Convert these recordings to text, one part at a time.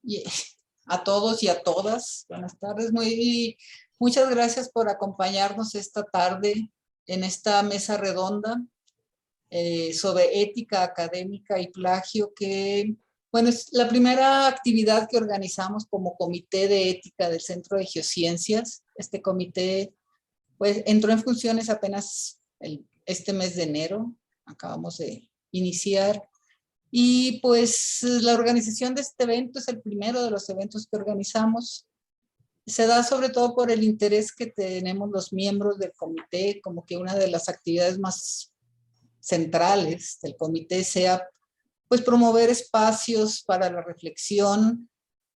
Y a todos y a todas. Buenas tardes. Muchas gracias por acompañarnos esta tarde en esta mesa redonda sobre ética académica y plagio, que, bueno, es la primera actividad que organizamos como Comité de Ética del Centro de Geociencias. Este comité, pues, entró en funciones apenas este mes de enero. Acabamos de iniciar. Y pues la organización de este evento es el primero de los eventos que organizamos. Se da sobre todo por el interés que tenemos los miembros del comité, como que una de las actividades más centrales del comité sea pues promover espacios para la reflexión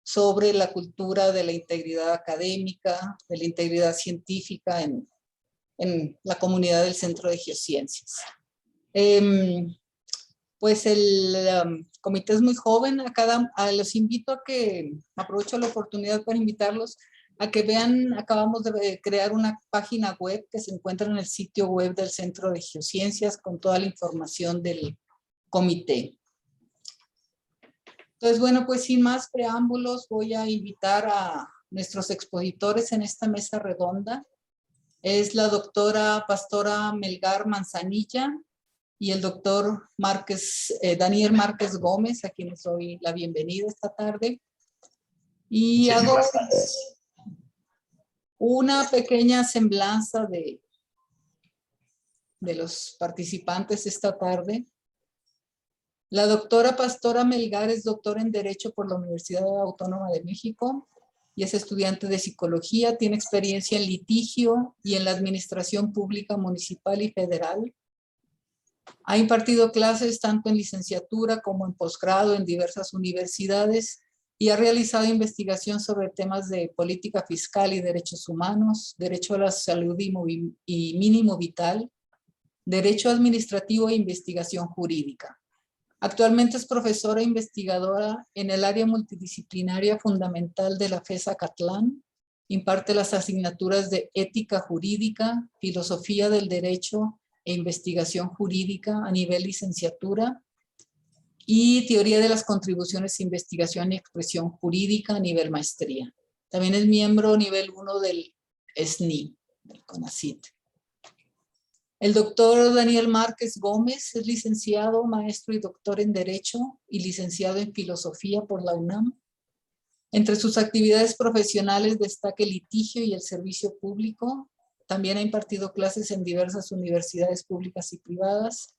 sobre la cultura de la integridad académica, de la integridad científica en la comunidad del Centro de Geociencias. Pues el comité es muy joven. Los invito a que, aprovecho la oportunidad para invitarlos a que vean, acabamos de crear una página web que se encuentra en el sitio web del Centro de Geociencias con toda la información del comité. Entonces, bueno, pues sin más preámbulos voy a invitar a nuestros expositores en esta mesa redonda. Es la doctora Pastora Melgar Manzanilla y el doctor Daniel Márquez Gómez, a quienes doy la bienvenida esta tarde. Y hago una pequeña semblanza de los participantes esta tarde. La doctora Pastora Melgar es doctora en Derecho por la Universidad Autónoma de México y es estudiante de Psicología. Tiene experiencia en litigio y en la administración pública municipal y federal. Ha impartido clases tanto en licenciatura como en posgrado en diversas universidades y ha realizado investigación sobre temas de política fiscal y derechos humanos, derecho a la salud y mínimo vital, derecho administrativo e investigación jurídica. Actualmente es profesora e investigadora en el área multidisciplinaria fundamental de la FES Acatlán. Imparte las asignaturas de ética jurídica, filosofía del derecho e investigación jurídica a nivel licenciatura y teoría de las contribuciones, investigación y expresión jurídica a nivel maestría. También es miembro nivel 1 del SNI, del CONACYT. El doctor Daniel Márquez Gómez es licenciado, maestro y doctor en Derecho y licenciado en Filosofía por la UNAM. Entre sus actividades profesionales destaca el litigio y el servicio público. También ha impartido clases en diversas universidades públicas y privadas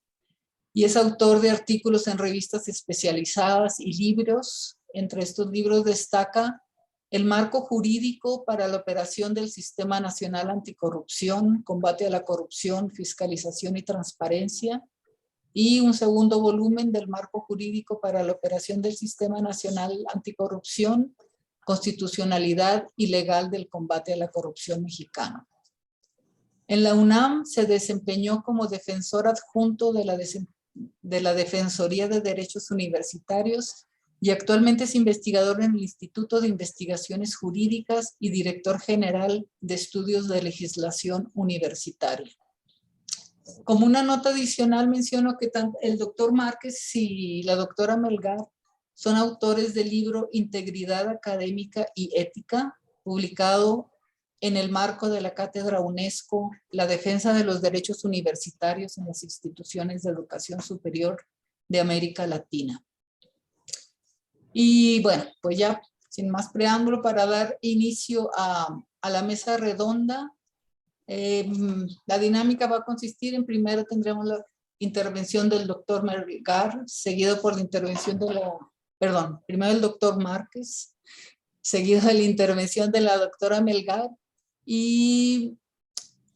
y es autor de artículos en revistas especializadas y libros. Entre estos libros destaca El marco jurídico para la operación del Sistema Nacional Anticorrupción, combate a la corrupción, fiscalización y transparencia, y un segundo volumen del marco jurídico para la operación del Sistema Nacional Anticorrupción, constitucionalidad y legal del combate a la corrupción mexicano. En la UNAM se desempeñó como defensor adjunto de la Defensoría de Derechos Universitarios y actualmente es investigador en el Instituto de Investigaciones Jurídicas y director general de Estudios de Legislación Universitaria. Como una nota adicional menciono que el doctor Márquez y la doctora Melgar son autores del libro Integridad Académica y Ética, publicado en el marco de la Cátedra UNESCO, la defensa de los derechos universitarios en las instituciones de educación superior de América Latina. Y bueno, pues ya sin más preámbulo, para dar inicio a la mesa redonda, la dinámica va a consistir en: primero tendremos la intervención del doctor Melgar, seguido por la intervención primero el doctor Márquez, seguido de la intervención de la doctora Melgar, y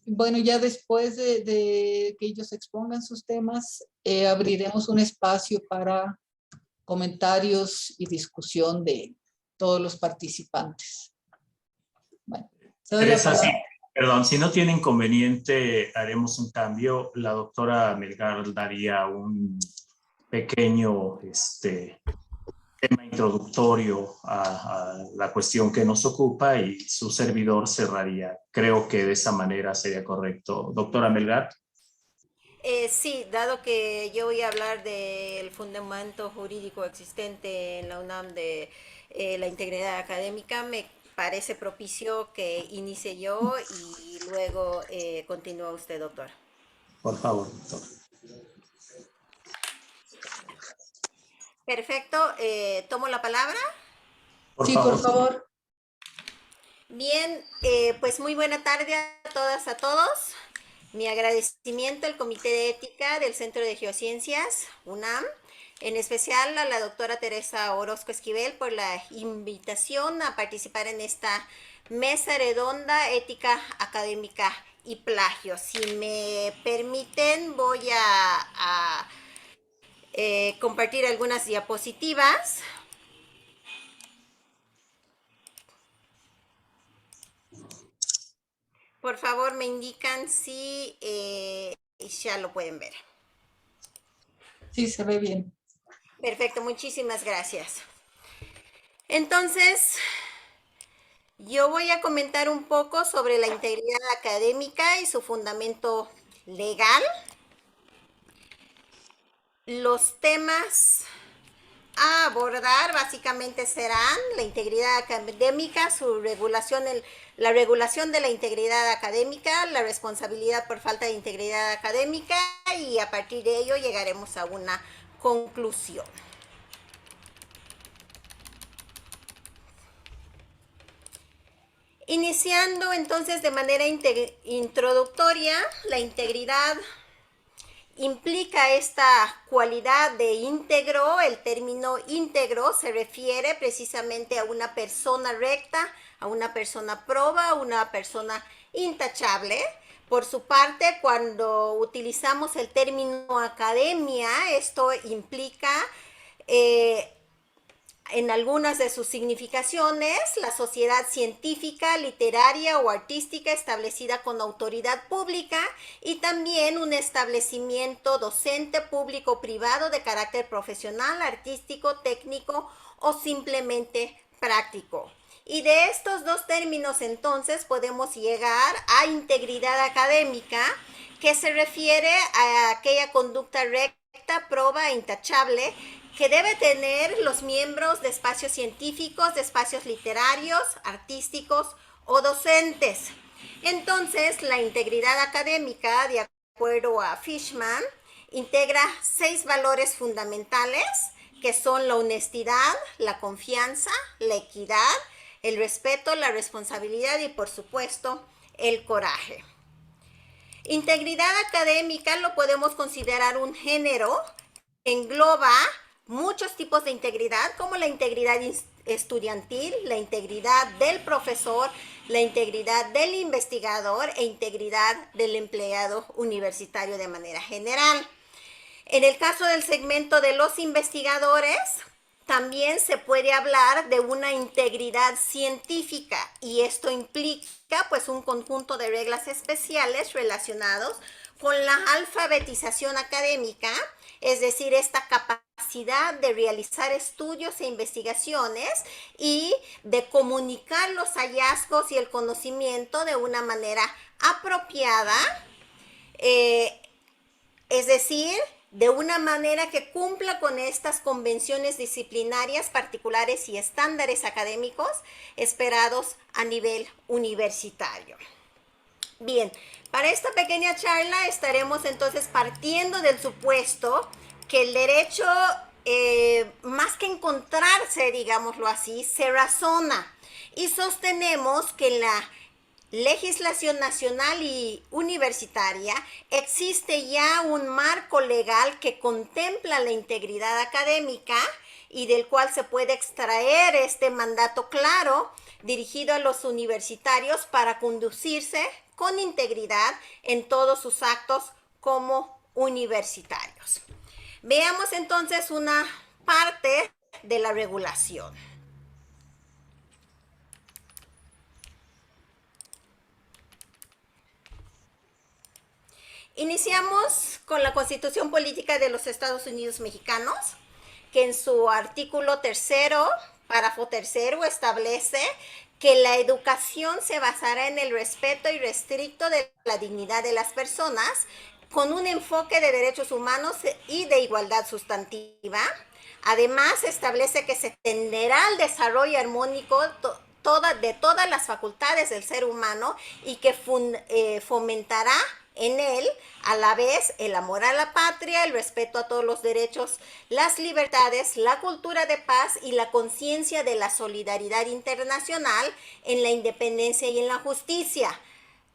bueno, ya después de que ellos expongan sus temas, abriremos un espacio para comentarios y discusión de todos los participantes. Bueno, Teresa, sí, perdón, si no tiene inconveniente, haremos un cambio. La doctora Melgar daría un pequeño tema introductorio a la cuestión que nos ocupa y su servidor cerraría. Creo que de esa manera sería correcto. Doctora Melgar. Sí, dado que yo voy a hablar del fundamento jurídico existente en la UNAM de la integridad académica, me parece propicio que inicie yo y luego continúa usted, doctor. Por favor, doctor. Perfecto, tomo la palabra. Por Sí, por favor. favor. Bien, pues muy buena tarde a todas, a todos. Mi agradecimiento al Comité de Ética del Centro de Geociencias, UNAM, en especial a la doctora Teresa Orozco Esquivel por la invitación a participar en esta mesa redonda ética académica y plagio. Si me permiten, voy a compartir algunas diapositivas. Por favor, me indican si ya lo pueden ver. Sí, se ve bien. Perfecto, muchísimas gracias. Entonces, yo voy a comentar un poco sobre la integridad académica y su fundamento legal. Los temas a abordar básicamente serán la integridad académica, su regulación, la regulación de la integridad académica, la responsabilidad por falta de integridad académica y a partir de ello llegaremos a una conclusión. Iniciando entonces de manera introductoria, la integridad implica esta cualidad de íntegro. El término íntegro se refiere precisamente a una persona recta, a una persona proba, a una persona intachable. Por su parte, cuando utilizamos el término academia, esto implica en algunas de sus significaciones, la sociedad científica, literaria o artística establecida con autoridad pública y también un establecimiento docente público o privado de carácter profesional, artístico, técnico o simplemente práctico. Y de estos dos términos entonces podemos llegar a integridad académica, que se refiere a aquella conducta recta, proba e intachable que debe tener los miembros de espacios científicos, de espacios literarios, artísticos o docentes. Entonces, la integridad académica, de acuerdo a Fishman, integra 6 valores fundamentales, que son la honestidad, la confianza, la equidad, el respeto, la responsabilidad y, por supuesto, el coraje. Integridad académica lo podemos considerar un género que engloba muchos tipos de integridad, como la integridad estudiantil, la integridad del profesor, la integridad del investigador e integridad del empleado universitario de manera general. En el caso del segmento de los investigadores, también se puede hablar de una integridad científica y esto implica pues un conjunto de reglas especiales relacionados con la alfabetización académica, es decir, esta capacidad de realizar estudios e investigaciones y de comunicar los hallazgos y el conocimiento de una manera apropiada, es decir, de una manera que cumpla con estas convenciones disciplinarias particulares y estándares académicos esperados a nivel universitario. Bien, para esta pequeña charla estaremos entonces partiendo del supuesto que el derecho, más que encontrarse, digámoslo así, se razona y sostenemos que en la legislación nacional y universitaria existe ya un marco legal que contempla la integridad académica y del cual se puede extraer este mandato claro dirigido a los universitarios para conducirse con integridad en todos sus actos como universitarios. Veamos entonces una parte de la regulación. Iniciamos con la Constitución Política de los Estados Unidos Mexicanos, que en su artículo 3º, párrafo 3º, establece que la educación se basará en el respeto irrestricto de la dignidad de las personas, con un enfoque de derechos humanos y de igualdad sustantiva. Además, establece que se tenderá al desarrollo armónico de todas las facultades del ser humano y que fomentará en él, a la vez, el amor a la patria, el respeto a todos los derechos, las libertades, la cultura de paz y la conciencia de la solidaridad internacional en la independencia y en la justicia.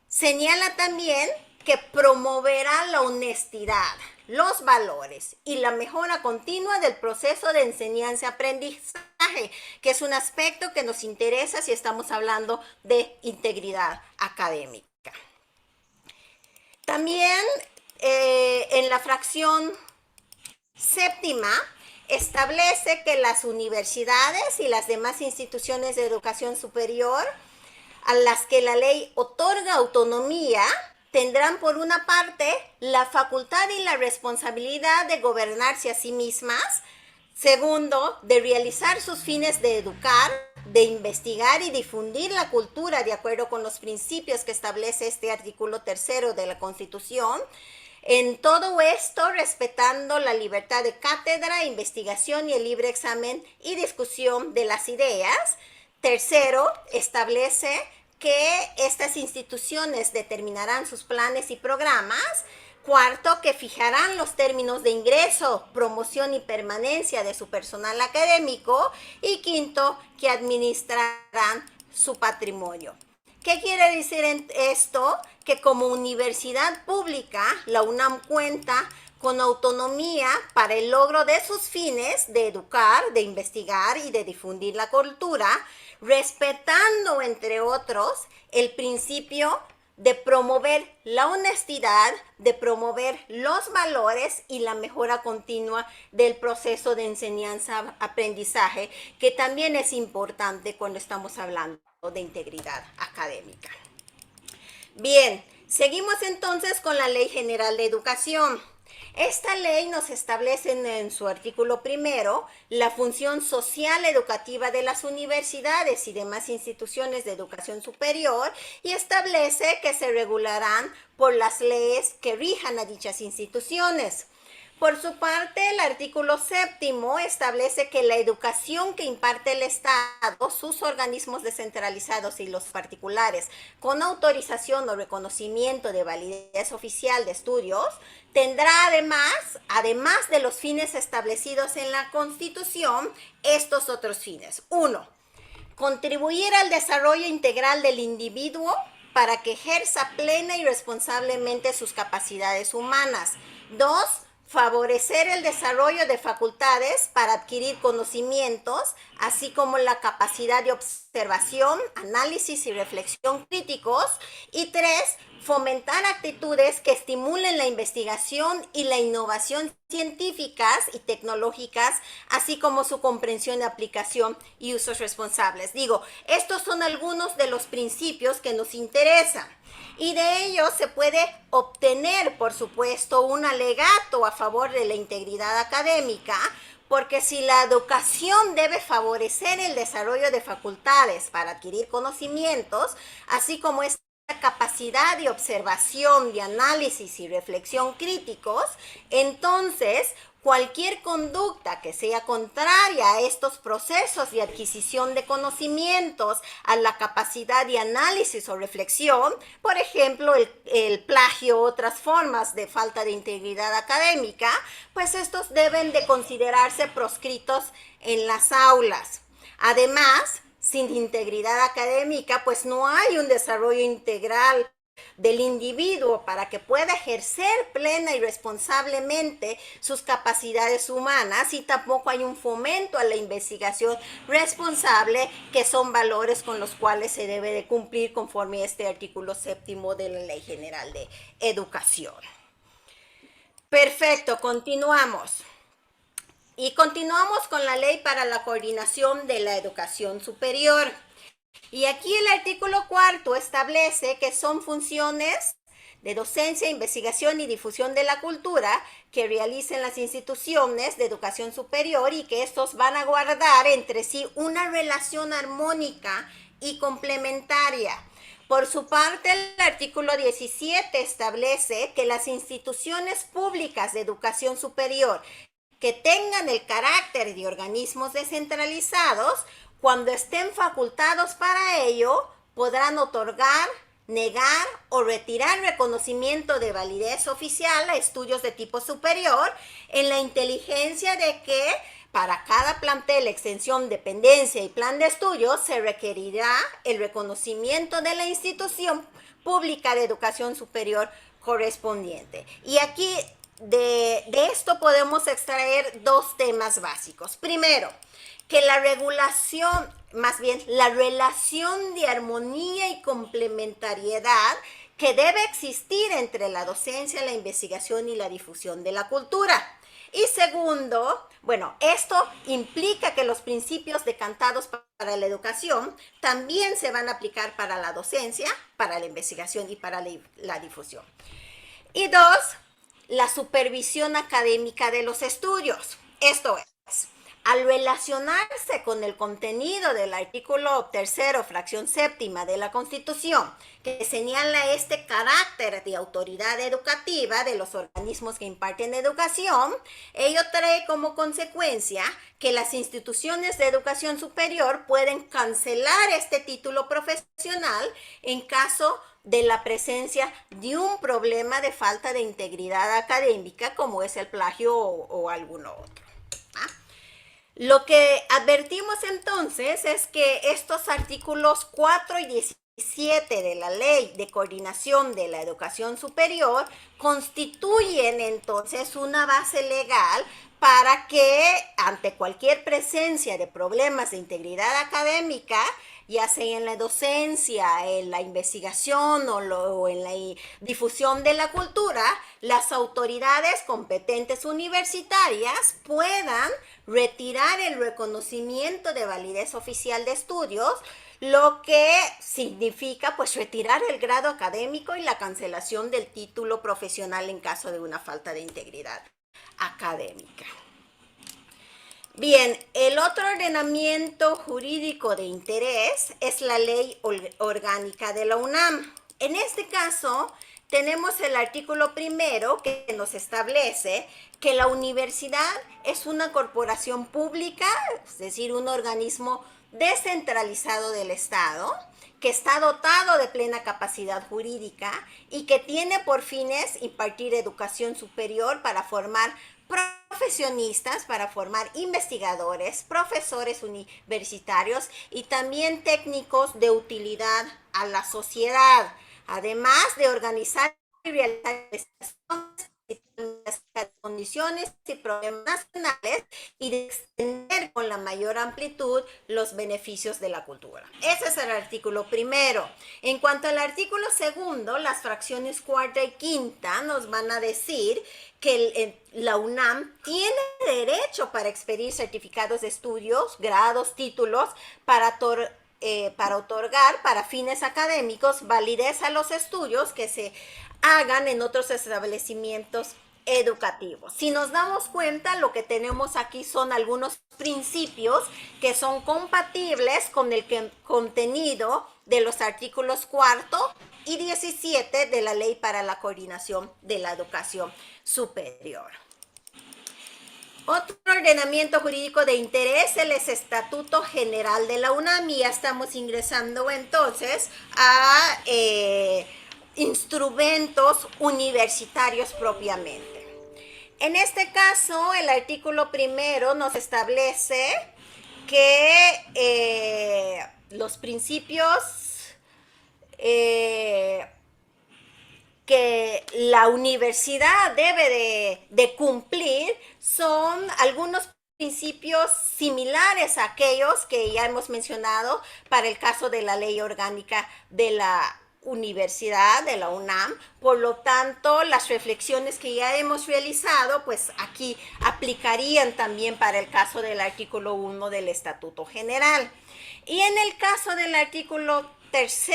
Señala también que promoverá la honestidad, los valores y la mejora continua del proceso de enseñanza-aprendizaje, que es un aspecto que nos interesa si estamos hablando de integridad académica. También en la fracción séptima establece que las universidades y las demás instituciones de educación superior a las que la ley otorga autonomía tendrán por una parte la facultad y la responsabilidad de gobernarse a sí mismas. Segundo, de realizar sus fines de educar, de investigar y difundir la cultura de acuerdo con los principios que establece este artículo 3 de la Constitución. En todo esto, respetando la libertad de cátedra, investigación y el libre examen y discusión de las ideas. Tercero, establece que estas instituciones determinarán sus planes y programas. Cuarto, que fijarán los términos de ingreso, promoción y permanencia de su personal académico. Y quinto, que administrarán su patrimonio. ¿Qué quiere decir esto? Que como universidad pública, la UNAM cuenta con autonomía para el logro de sus fines de educar, de investigar y de difundir la cultura, respetando, entre otros, el principio de promover la honestidad, de promover los valores y la mejora continua del proceso de enseñanza-aprendizaje, que también es importante cuando estamos hablando de integridad académica. Bien, seguimos entonces con la Ley General de Educación. Esta ley nos establece en su artículo 1 la función social educativa de las universidades y demás instituciones de educación superior y establece que se regularán por las leyes que rijan a dichas instituciones. Por su parte, el artículo 7 establece que la educación que imparte el Estado, sus organismos descentralizados y los particulares, con autorización o reconocimiento de validez oficial de estudios, tendrá además de los fines establecidos en la Constitución, estos otros fines. 1. Contribuir al desarrollo integral del individuo para que ejerza plena y responsablemente sus capacidades humanas. 2. Favorecer el desarrollo de facultades para adquirir conocimientos, así como la capacidad de observación, análisis y reflexión críticos. Y 3. Fomentar actitudes que estimulen la investigación y la innovación científicas y tecnológicas, así como su comprensión, aplicación y usos responsables. Estos son algunos de los principios que nos interesan. Y de ellos se puede obtener, por supuesto, un alegato a favor de la integridad académica, porque si la educación debe favorecer el desarrollo de facultades para adquirir conocimientos, así como esta capacidad de observación, de análisis y reflexión críticos, entonces cualquier conducta que sea contraria a estos procesos de adquisición de conocimientos, a la capacidad de análisis o reflexión, por ejemplo, el plagio u otras formas de falta de integridad académica, pues estos deben de considerarse proscritos en las aulas. Además, sin integridad académica, pues no hay un desarrollo integral del individuo para que pueda ejercer plena y responsablemente sus capacidades humanas, y tampoco hay un fomento a la investigación responsable, que son valores con los cuales se debe de cumplir conforme a este artículo 7 de la Ley General de Educación. Perfecto, continuamos. Y continuamos con la Ley para la Coordinación de la Educación Superior. Y aquí el artículo 4 establece que son funciones de docencia, investigación y difusión de la cultura que realicen las instituciones de educación superior, y que estos van a guardar entre sí una relación armónica y complementaria. Por su parte, el artículo 17 establece que las instituciones públicas de educación superior que tengan el carácter de organismos descentralizados, cuando estén facultados para ello, podrán otorgar, negar o retirar reconocimiento de validez oficial a estudios de tipo superior en la inteligencia de que para cada plantel, extensión, dependencia y plan de estudios se requerirá el reconocimiento de la institución pública de educación superior correspondiente. Y aquí de esto podemos extraer dos temas básicos. Primero, que la regulación, más bien la relación de armonía y complementariedad que debe existir entre la docencia, la investigación y la difusión de la cultura. Y segundo, bueno, esto implica que los principios decantados para la educación también se van a aplicar para la docencia, para la investigación y para la difusión. Y dos, la supervisión académica de los estudios. Esto es, al relacionarse con el contenido del artículo 3º, fracción séptima de la Constitución, que señala este carácter de autoridad educativa de los organismos que imparten educación, ello trae como consecuencia que las instituciones de educación superior pueden cancelar este título profesional en caso de la presencia de un problema de falta de integridad académica, como es el plagio o alguno otro. Lo que advertimos entonces es que estos artículos 4 y 17 de la Ley de Coordinación de la Educación Superior constituyen entonces una base legal para que ante cualquier presencia de problemas de integridad académica, ya sea en la docencia, en la investigación o en la difusión de la cultura, las autoridades competentes universitarias puedan retirar el reconocimiento de validez oficial de estudios, lo que significa pues retirar el grado académico y la cancelación del título profesional en caso de una falta de integridad académica. Bien, el otro ordenamiento jurídico de interés es la Ley Orgánica de la UNAM. En este caso, tenemos el artículo 1 que nos establece que la universidad es una corporación pública, es decir, un organismo descentralizado del Estado, que está dotado de plena capacidad jurídica y que tiene por fines impartir educación superior para formar profesionistas, para formar investigadores, profesores universitarios y también técnicos de utilidad a la sociedad, además de organizar y realizar condiciones y problemas nacionales y de extender con la mayor amplitud los beneficios de la cultura. Ese es el artículo 1. En cuanto al artículo 2, las fracciones 4 y 5 nos van a decir que la UNAM tiene derecho para expedir certificados de estudios, grados, títulos, para otorgar para fines académicos validez a los estudios que se hagan en otros establecimientos educativos. Si nos damos cuenta, lo que tenemos aquí son algunos principios que son compatibles con el contenido de los artículos 4 y 17 de la Ley para la Coordinación de la Educación Superior. Otro ordenamiento jurídico de interés es el Estatuto General de la UNAM, y ya estamos ingresando entonces a instrumentos universitarios propiamente. En este caso, el artículo 1 nos establece que los principios que la universidad debe de cumplir son algunos principios similares a aquellos que ya hemos mencionado para el caso de la Ley Orgánica de la Universidad, de la UNAM. Por lo tanto, las reflexiones que ya hemos realizado, pues aquí aplicarían también para el caso del artículo 1 del Estatuto General. Y en el caso del artículo 3,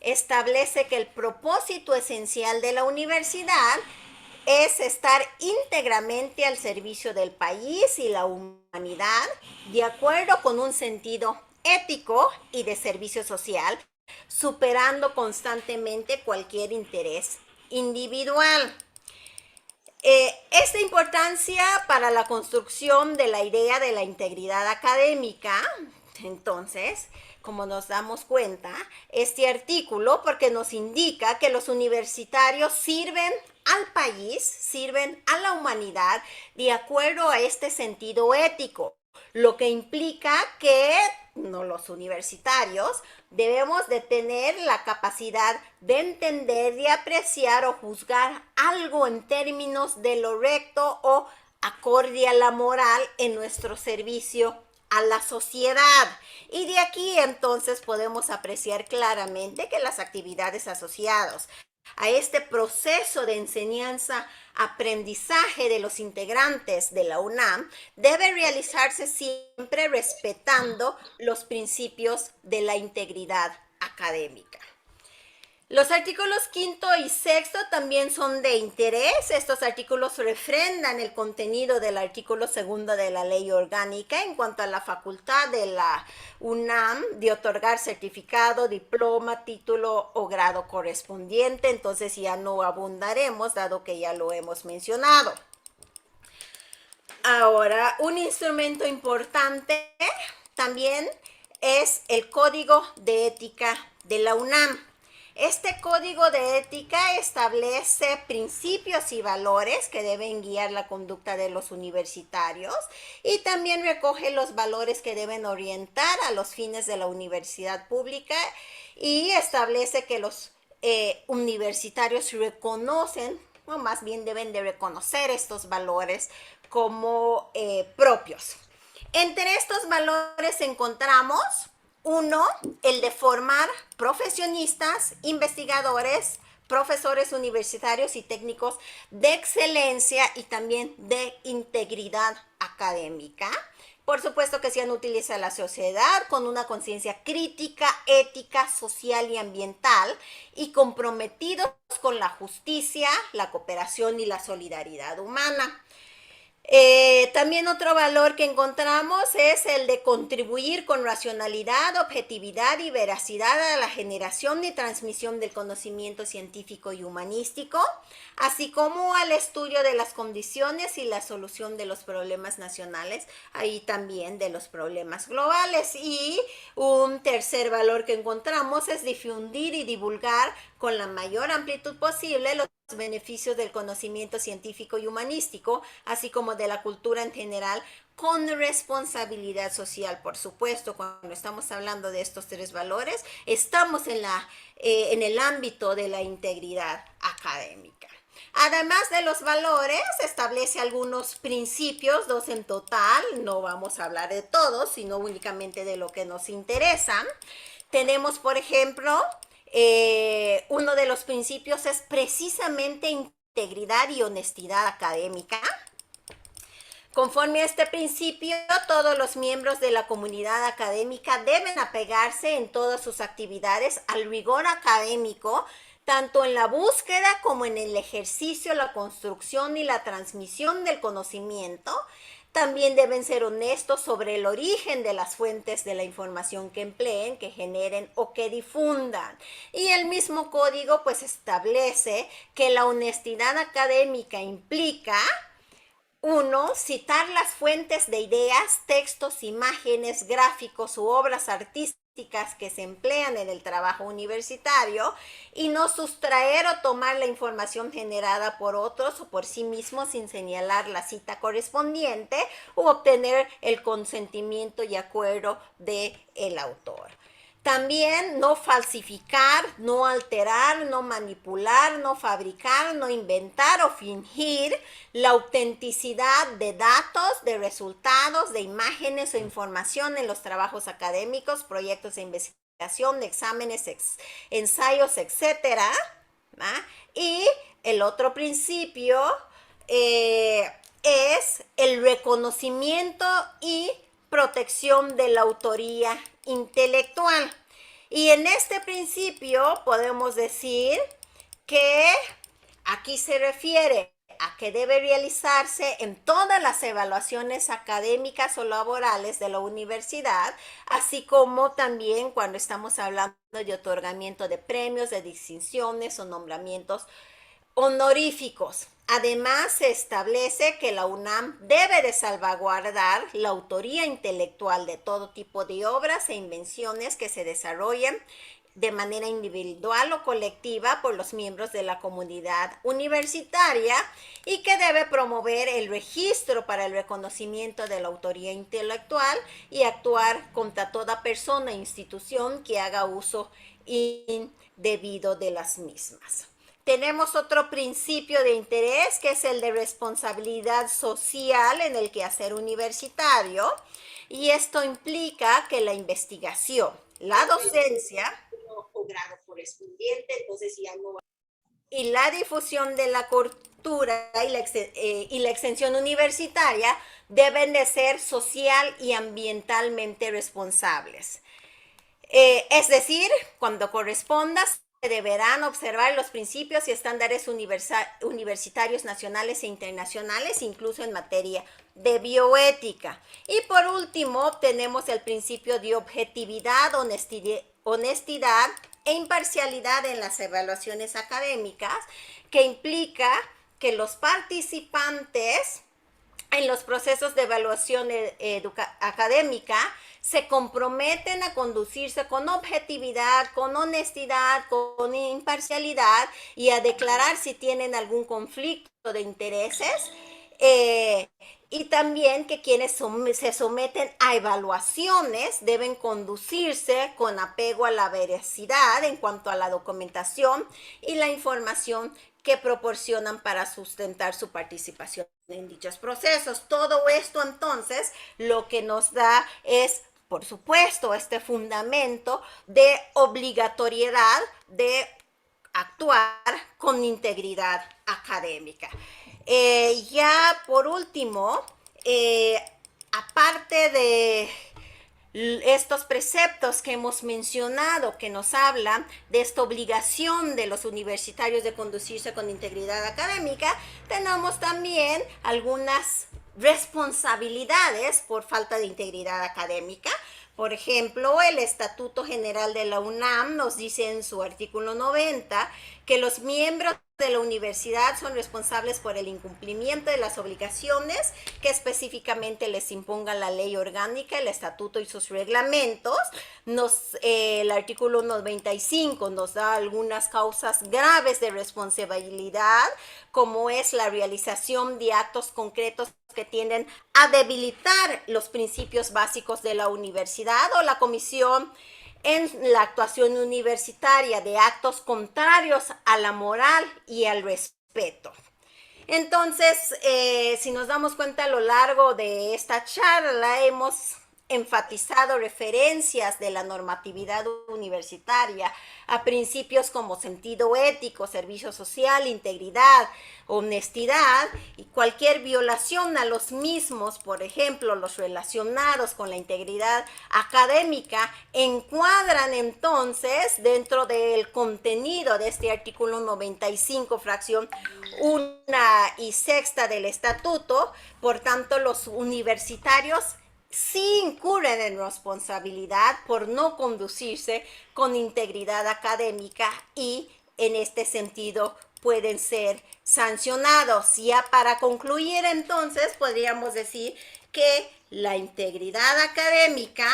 establece que el propósito esencial de la universidad es estar íntegramente al servicio del país y la humanidad, de acuerdo con un sentido ético y de servicio social, superando constantemente cualquier interés individual. Esta importancia para la construcción de la idea de la integridad académica, entonces, como nos damos cuenta, este artículo porque nos indica que los universitarios sirven al país, sirven a la humanidad de acuerdo a este sentido ético, lo que implica que los universitarios debemos de tener la capacidad de entender, de apreciar o juzgar algo en términos de lo recto o acorde a la moral en nuestro servicio a la sociedad. Y de aquí entonces podemos apreciar claramente que las actividades asociadas a este proceso de enseñanza-aprendizaje de los integrantes de la UNAM debe realizarse siempre respetando los principios de la integridad académica. Los artículos 5 y 6 también son de interés. Estos artículos refrendan el contenido del artículo 2 de la Ley Orgánica en cuanto a la facultad de la UNAM de otorgar certificado, diploma, título o grado correspondiente. Entonces ya no abundaremos, dado que ya lo hemos mencionado. Ahora, un instrumento importante también es el Código de Ética de la UNAM. Este código de ética establece principios y valores que deben guiar la conducta de los universitarios y también recoge los valores que deben orientar a los fines de la universidad pública y establece que los universitarios reconocen, o más bien deben de reconocer estos valores como propios. Entre estos valores encontramos: 1, el de formar profesionistas, investigadores, profesores universitarios y técnicos de excelencia y también de integridad académica. Por supuesto que sean útiles a la sociedad con una conciencia crítica, ética, social y ambiental y comprometidos con la justicia, la cooperación y la solidaridad humana. También otro valor que encontramos es el de contribuir con racionalidad, objetividad y veracidad a la generación y transmisión del conocimiento científico y humanístico, así como al estudio de las condiciones y la solución de los problemas nacionales, ahí también de los problemas globales. Y un tercer valor que encontramos es difundir y divulgar con la mayor amplitud posible los beneficios del conocimiento científico y humanístico, así como de la cultura en general, con responsabilidad social. Por supuesto, cuando estamos hablando de estos tres valores, estamos en el ámbito de la integridad académica. Además de los valores, establece algunos principios, 2 en total, no vamos a hablar de todos, sino únicamente de lo que nos interesan. Tenemos, por ejemplo, uno de los principios es precisamente integridad y honestidad académica. Conforme a este principio, todos los miembros de la comunidad académica deben apegarse en todas sus actividades al rigor académico, tanto en la búsqueda como en el ejercicio, la construcción y la transmisión del conocimiento. También deben ser honestos sobre el origen de las fuentes de la información que empleen, que generen o que difundan. Y el mismo código pues establece que la honestidad académica implica: 1, citar las fuentes de ideas, textos, imágenes, gráficos u obras artísticas que se emplean en el trabajo universitario y no sustraer o tomar la información generada por otros o por sí mismos sin señalar la cita correspondiente u obtener el consentimiento y acuerdo del autor. También no falsificar, no alterar, no manipular, no fabricar, no inventar o fingir la autenticidad de datos, de resultados, de imágenes o información en los trabajos académicos, proyectos de investigación, de exámenes, ensayos, etcétera. Y el otro principio es el reconocimiento y protección de la autoría intelectual. Y en este principio podemos decir que aquí se refiere a que debe realizarse en todas las evaluaciones académicas o laborales de la universidad, así como también cuando estamos hablando de otorgamiento de premios, de distinciones o nombramientos honoríficos. Además, se establece que la UNAM debe de salvaguardar la autoría intelectual de todo tipo de obras e invenciones que se desarrollen de manera individual o colectiva por los miembros de la comunidad universitaria y que debe promover el registro para el reconocimiento de la autoría intelectual y actuar contra toda persona e institución que haga uso indebido de las mismas. Tenemos otro principio de interés que es el de responsabilidad social en el quehacer universitario, y esto implica que la investigación, la docencia o grado correspondiente, entonces ya no va, y la difusión de la cultura y la extensión universitaria deben de ser social y ambientalmente responsables. Es decir, cuando corresponda, se deberán observar los principios y estándares universitarios nacionales e internacionales, incluso en materia de bioética. Y por último, tenemos el principio de objetividad, honestidad e imparcialidad en las evaluaciones académicas, que implica que los participantes en los procesos de evaluación académica se comprometen a conducirse con objetividad, con honestidad, con imparcialidad y a declarar si tienen algún conflicto de intereses. Y también que quienes se someten a evaluaciones deben conducirse con apego a la veracidad en cuanto a la documentación y la información que proporcionan para sustentar su participación en dichos procesos. Todo esto entonces lo que nos da es, por supuesto, este fundamento de obligatoriedad de actuar con integridad académica. Ya por último, aparte de estos preceptos que hemos mencionado, que nos hablan de esta obligación de los universitarios de conducirse con integridad académica, tenemos también algunas responsabilidades por falta de integridad académica. Por ejemplo, el Estatuto General de la UNAM nos dice en su artículo 90 que los miembros de la universidad son responsables por el incumplimiento de las obligaciones que específicamente les imponga la ley orgánica, el estatuto y sus reglamentos. El artículo 95 nos da algunas causas graves de responsabilidad, como es la realización de actos concretos que tienden a debilitar los principios básicos de la universidad o la comisión en la actuación universitaria de actos contrarios a la moral y al respeto. Entonces, si nos damos cuenta, a lo largo de esta charla hemos enfatizado referencias de la normatividad universitaria a principios como sentido ético, servicio social, integridad, honestidad, y cualquier violación a los mismos, por ejemplo, los relacionados con la integridad académica, encuadran entonces dentro del contenido de este artículo 95, fracción 1 y 6 del estatuto. Por tanto, los universitarios sí incurren en responsabilidad por no conducirse con integridad académica y en este sentido pueden ser sancionados. Ya para concluir, entonces, podríamos decir que la integridad académica,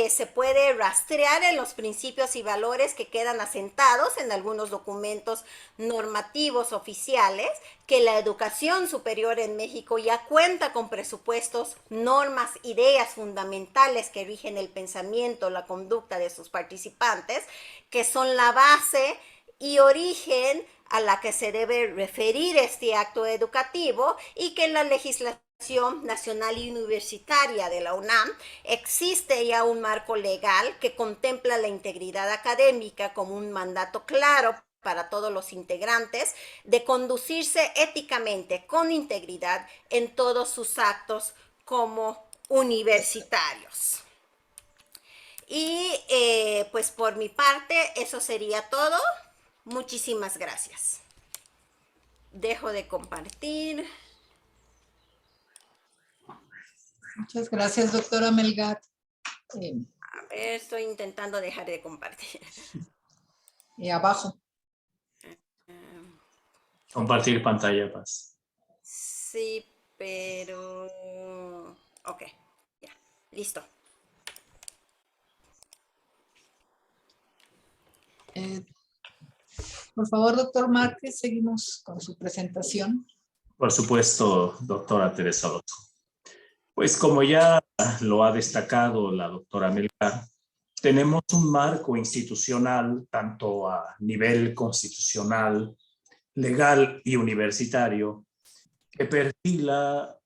se puede rastrear en los principios y valores que quedan asentados en algunos documentos normativos oficiales, que la educación superior en México ya cuenta con presupuestos, normas, ideas fundamentales que rigen el pensamiento, la conducta de sus participantes, que son la base y origen a la que se debe referir este acto educativo, y que la legislación nacional y universitaria de la UNAM existe ya un marco legal que contempla la integridad académica como un mandato claro para todos los integrantes de conducirse éticamente con integridad en todos sus actos como universitarios. Y pues por mi parte, eso sería todo. Muchísimas gracias. Dejo de compartir. Muchas gracias, doctora Melgar. A ver, estoy intentando dejar de compartir. Abajo. Compartir pantalla, Paz. Sí, pero... Ok, ya, listo. Por favor, doctor Márquez, seguimos con su presentación. Por supuesto, doctora Teresa Loto. Pues como ya lo ha destacado la doctora Melgar, tenemos un marco institucional, tanto a nivel constitucional, legal y universitario, que perfila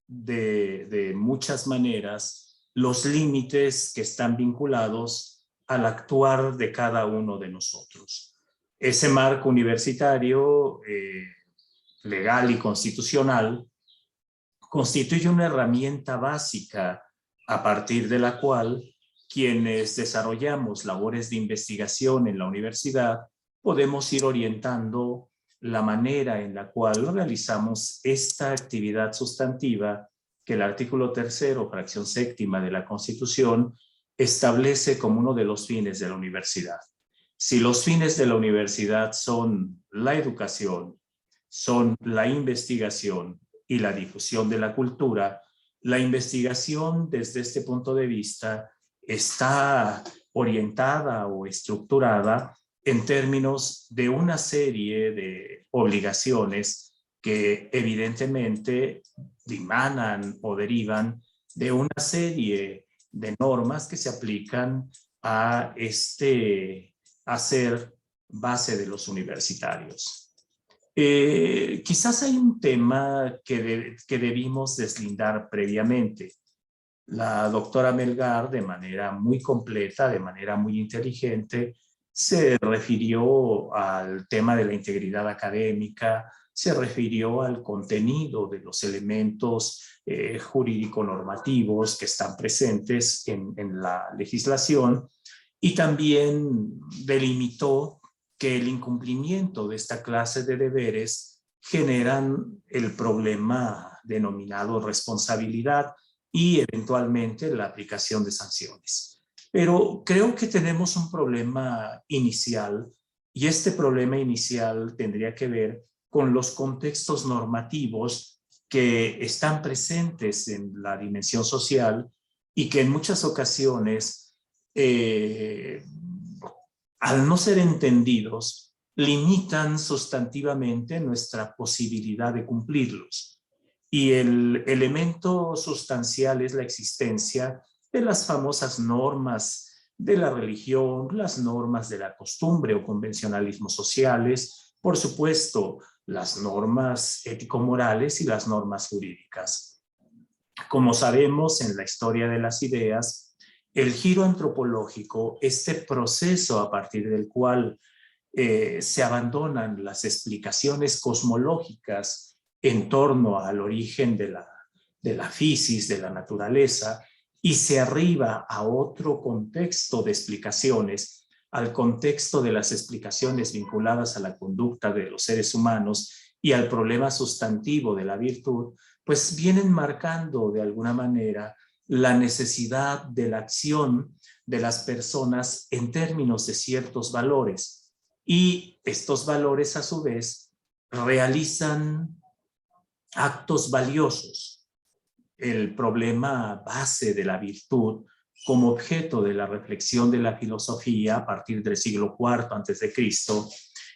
de muchas maneras los límites que están vinculados al actuar de cada uno de nosotros. Ese marco universitario, legal y constitucional, constituye una herramienta básica a partir de la cual quienes desarrollamos labores de investigación en la universidad podemos ir orientando la manera en la cual realizamos esta actividad sustantiva que el artículo 3º, fracción 7ª de la Constitución establece como uno de los fines de la universidad. Si los fines de la universidad son la educación, son la investigación y la difusión de la cultura, la investigación desde este punto de vista está orientada o estructurada en términos de una serie de obligaciones que evidentemente dimanan o derivan de una serie de normas que se aplican a este hacer base de los universitarios. Quizás hay un tema que debimos deslindar previamente. La doctora Melgar, de manera muy completa, de manera muy inteligente, se refirió al tema de la integridad académica, se refirió al contenido de los elementos jurídico-normativos que están presentes en la legislación y también delimitó que el incumplimiento de esta clase de deberes generan el problema denominado responsabilidad y eventualmente la aplicación de sanciones. Pero creo que tenemos un problema inicial y este problema inicial tendría que ver con los contextos normativos que están presentes en la dimensión social y que en muchas ocasiones al no ser entendidos, limitan sustantivamente nuestra posibilidad de cumplirlos. Y el elemento sustancial es la existencia de las famosas normas de la religión, las normas de la costumbre o convencionalismos sociales, por supuesto, las normas ético-morales y las normas jurídicas. Como sabemos, en la historia de las ideas, el giro antropológico, este proceso a partir del cual se abandonan las explicaciones cosmológicas en torno al origen de la fisis, de la naturaleza, y se arriba a otro contexto de explicaciones, al contexto de las explicaciones vinculadas a la conducta de los seres humanos y al problema sustantivo de la virtud, pues vienen marcando de alguna manera la necesidad de la acción de las personas en términos de ciertos valores. Y estos valores, a su vez, realizan actos valiosos. El problema base de la virtud, como objeto de la reflexión de la filosofía a partir del siglo IV a.C.,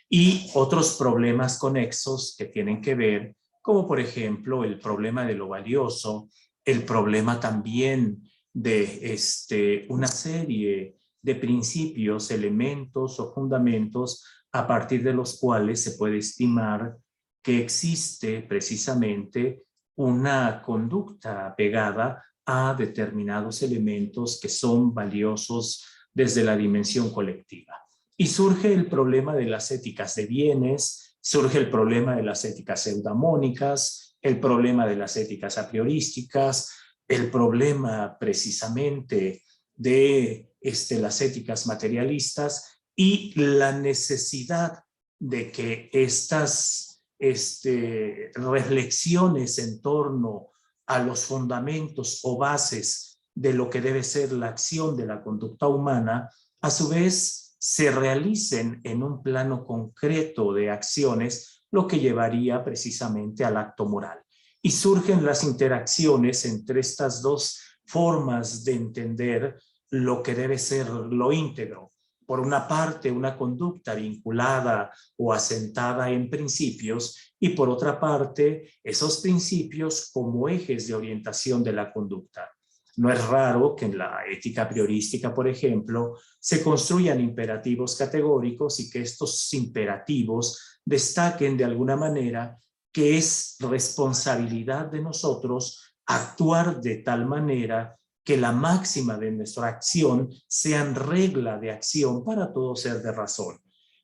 y otros problemas conexos que tienen que ver, como por ejemplo el problema de lo valioso, el problema también de una serie de principios, elementos o fundamentos a partir de los cuales se puede estimar que existe precisamente una conducta pegada a determinados elementos que son valiosos desde la dimensión colectiva. Y surge el problema de las éticas de bienes, surge el problema de las éticas eudamónicas, el problema de las éticas a priorísticas, el problema precisamente de las éticas materialistas y la necesidad de que estas reflexiones en torno a los fundamentos o bases de lo que debe ser la acción de la conducta humana, a su vez se realicen en un plano concreto de acciones, lo que llevaría precisamente al acto moral. Y surgen las interacciones entre estas dos formas de entender lo que debe ser lo íntegro. Por una parte, una conducta vinculada o asentada en principios, y por otra parte, esos principios como ejes de orientación de la conducta. No es raro que en la ética priorística, por ejemplo, se construyan imperativos categóricos y que estos imperativos destaquen de alguna manera que es responsabilidad de nosotros actuar de tal manera que la máxima de nuestra acción sean regla de acción para todo ser de razón.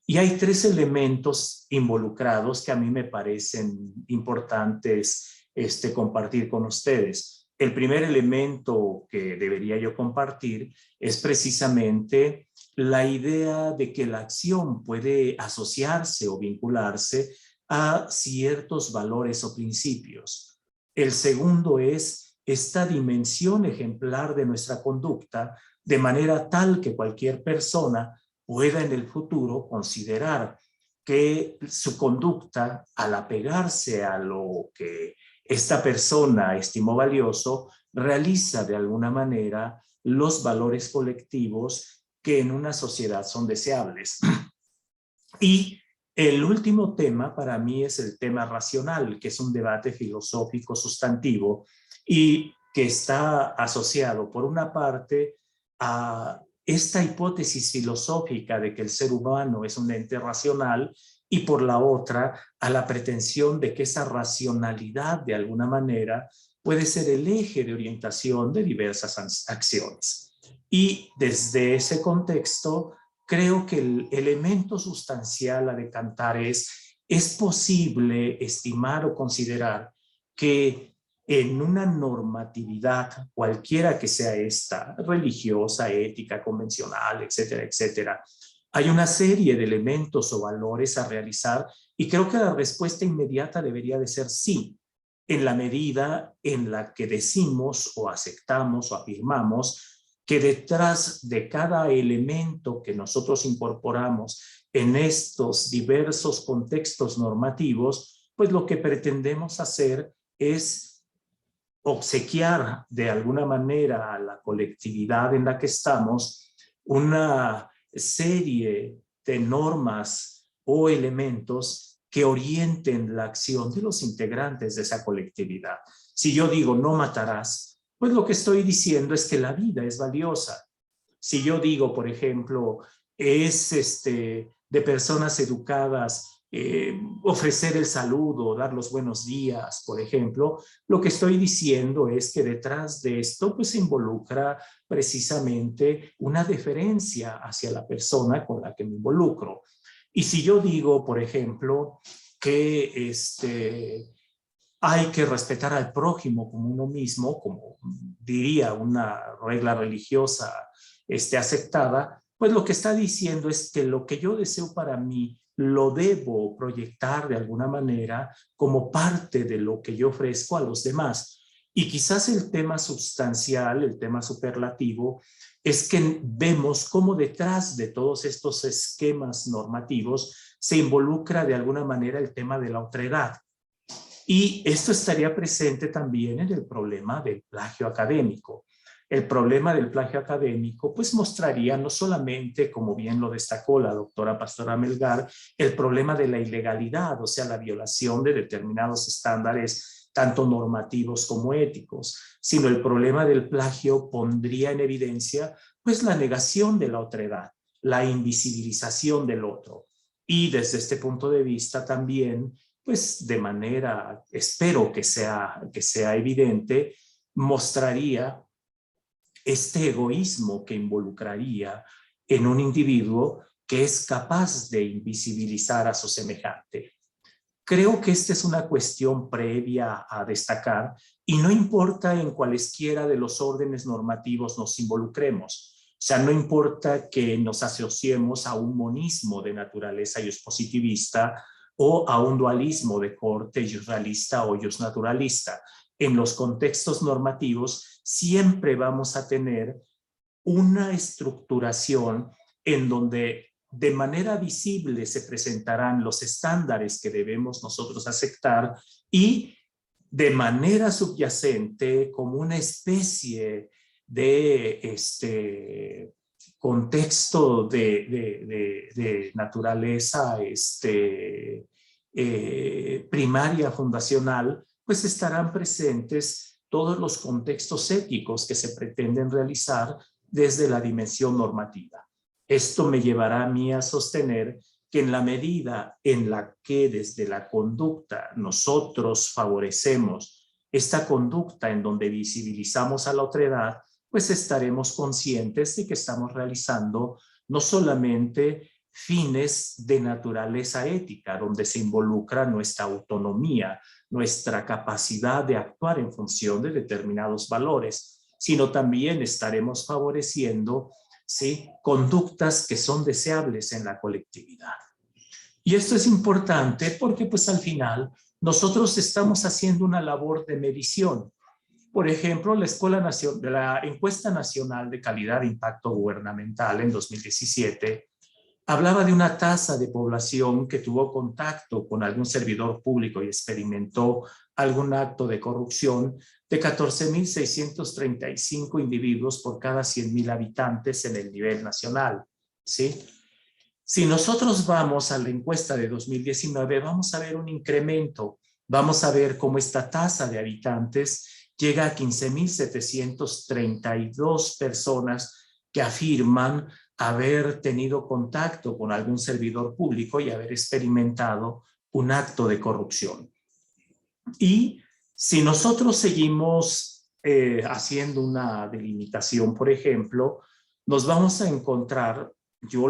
Y hay tres elementos involucrados que a mí me parecen importantes compartir con ustedes. El primer elemento que debería yo compartir es precisamente la idea de que la acción puede asociarse o vincularse a ciertos valores o principios. El segundo es esta dimensión ejemplar de nuestra conducta, de manera tal que cualquier persona pueda en el futuro considerar que su conducta, al apegarse a lo que esta persona estimó valioso, realiza de alguna manera los valores colectivos que en una sociedad son deseables. Y el último tema para mí es el tema racional, que es un debate filosófico sustantivo y que está asociado por una parte a esta hipótesis filosófica de que el ser humano es un ente racional y por la otra a la pretensión de que esa racionalidad de alguna manera puede ser el eje de orientación de diversas acciones. Y desde ese contexto creo que el elemento sustancial a decantar es posible estimar o considerar que en una normatividad, cualquiera que sea esta, religiosa, ética, convencional, etcétera, etcétera, hay una serie de elementos o valores a realizar y creo que la respuesta inmediata debería de ser sí, en la medida en la que decimos o aceptamos o afirmamos que detrás de cada elemento que nosotros incorporamos en estos diversos contextos normativos, pues lo que pretendemos hacer es obsequiar de alguna manera a la colectividad en la que estamos una serie de normas o elementos que orienten la acción de los integrantes de esa colectividad. Si yo digo no matarás, pues lo que estoy diciendo es que la vida es valiosa. Si yo digo, por ejemplo, es de personas educadas ofrecer el saludo, dar los buenos días, por ejemplo, lo que estoy diciendo es que detrás de esto pues se involucra precisamente una deferencia hacia la persona con la que me involucro. Y si yo digo, por ejemplo, que hay que respetar al prójimo como uno mismo, como diría una regla religiosa aceptada, pues lo que está diciendo es que lo que yo deseo para mí lo debo proyectar de alguna manera como parte de lo que yo ofrezco a los demás. Y quizás el tema sustancial, el tema superlativo, es que vemos cómo detrás de todos estos esquemas normativos se involucra de alguna manera el tema de la otredad. Y esto estaría presente también en el problema del plagio académico. El problema del plagio académico pues mostraría no solamente, como bien lo destacó la doctora Pastora Melgar, el problema de la ilegalidad, o sea, la violación de determinados estándares tanto normativos como éticos, sino el problema del plagio pondría en evidencia pues la negación de la otredad, la invisibilización del otro. Y desde este punto de vista también, pues de manera, espero que sea evidente, mostraría este egoísmo que involucraría en un individuo que es capaz de invisibilizar a su semejante. Creo que esta es una cuestión previa a destacar y no importa en cualesquiera de los órdenes normativos nos involucremos. O sea, no importa que nos asociemos a un monismo de naturaleza positivista o a un dualismo de corte realista o naturalista. En los contextos normativos siempre vamos a tener una estructuración en donde de manera visible se presentarán los estándares que debemos nosotros aceptar y de manera subyacente, como una especie de contexto de naturaleza primaria, fundacional, pues estarán presentes todos los contextos éticos que se pretenden realizar desde la dimensión normativa. Esto me llevará a mí a sostener que en la medida en la que desde la conducta nosotros favorecemos esta conducta en donde visibilizamos a la otredad, pues estaremos conscientes de que estamos realizando no solamente fines de naturaleza ética, donde se involucra nuestra autonomía, nuestra capacidad de actuar en función de determinados valores, sino también estaremos favoreciendo, ¿sí?, conductas que son deseables en la colectividad. Y esto es importante porque pues al final nosotros estamos haciendo una labor de medición. Por ejemplo, la Encuesta Nacional de Calidad de Impacto Gubernamental en 2017 hablaba de una tasa de población que tuvo contacto con algún servidor público y experimentó algún acto de corrupción de 14.635 individuos por cada 100.000 habitantes en el nivel nacional, ¿sí? Si nosotros vamos a la encuesta de 2019, vamos a ver un incremento, vamos a ver cómo esta tasa de habitantes llega a 15.732 personas que afirman haber tenido contacto con algún servidor público y haber experimentado un acto de corrupción. Y si nosotros seguimos haciendo una delimitación, por ejemplo, nos vamos a encontrar, yo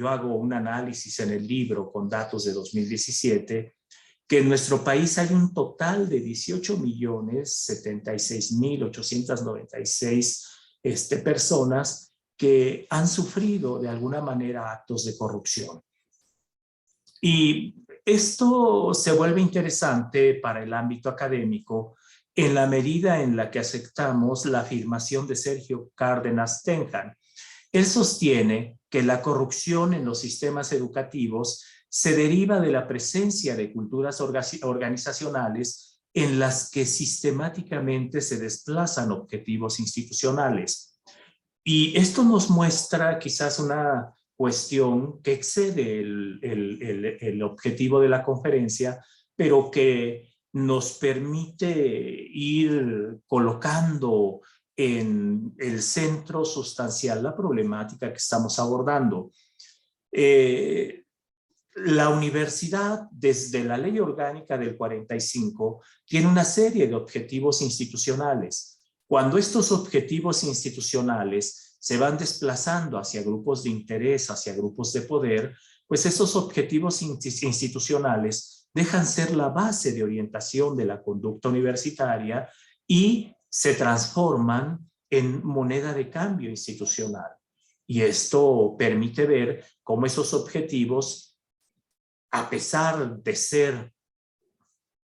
hago un análisis en el libro con datos de 2017, que en nuestro país hay un total de 18.076.896 personas que han sufrido de alguna manera actos de corrupción. Y esto se vuelve interesante para el ámbito académico en la medida en la que aceptamos la afirmación de Sergio Cárdenas Tenjan. Él sostiene que la corrupción en los sistemas educativos se deriva de la presencia de culturas organizacionales en las que sistemáticamente se desplazan objetivos institucionales. Y esto nos muestra quizás una cuestión que excede el objetivo de la conferencia, pero que nos permite ir colocando en el centro sustancial la problemática que estamos abordando. La universidad, desde la Ley Orgánica del 45, tiene una serie de objetivos institucionales. Cuando estos objetivos institucionales se van desplazando hacia grupos de interés, hacia grupos de poder, pues esos objetivos institucionales dejan ser la base de orientación de la conducta universitaria y se transforman en moneda de cambio institucional. Y esto permite ver cómo esos objetivos, a pesar de ser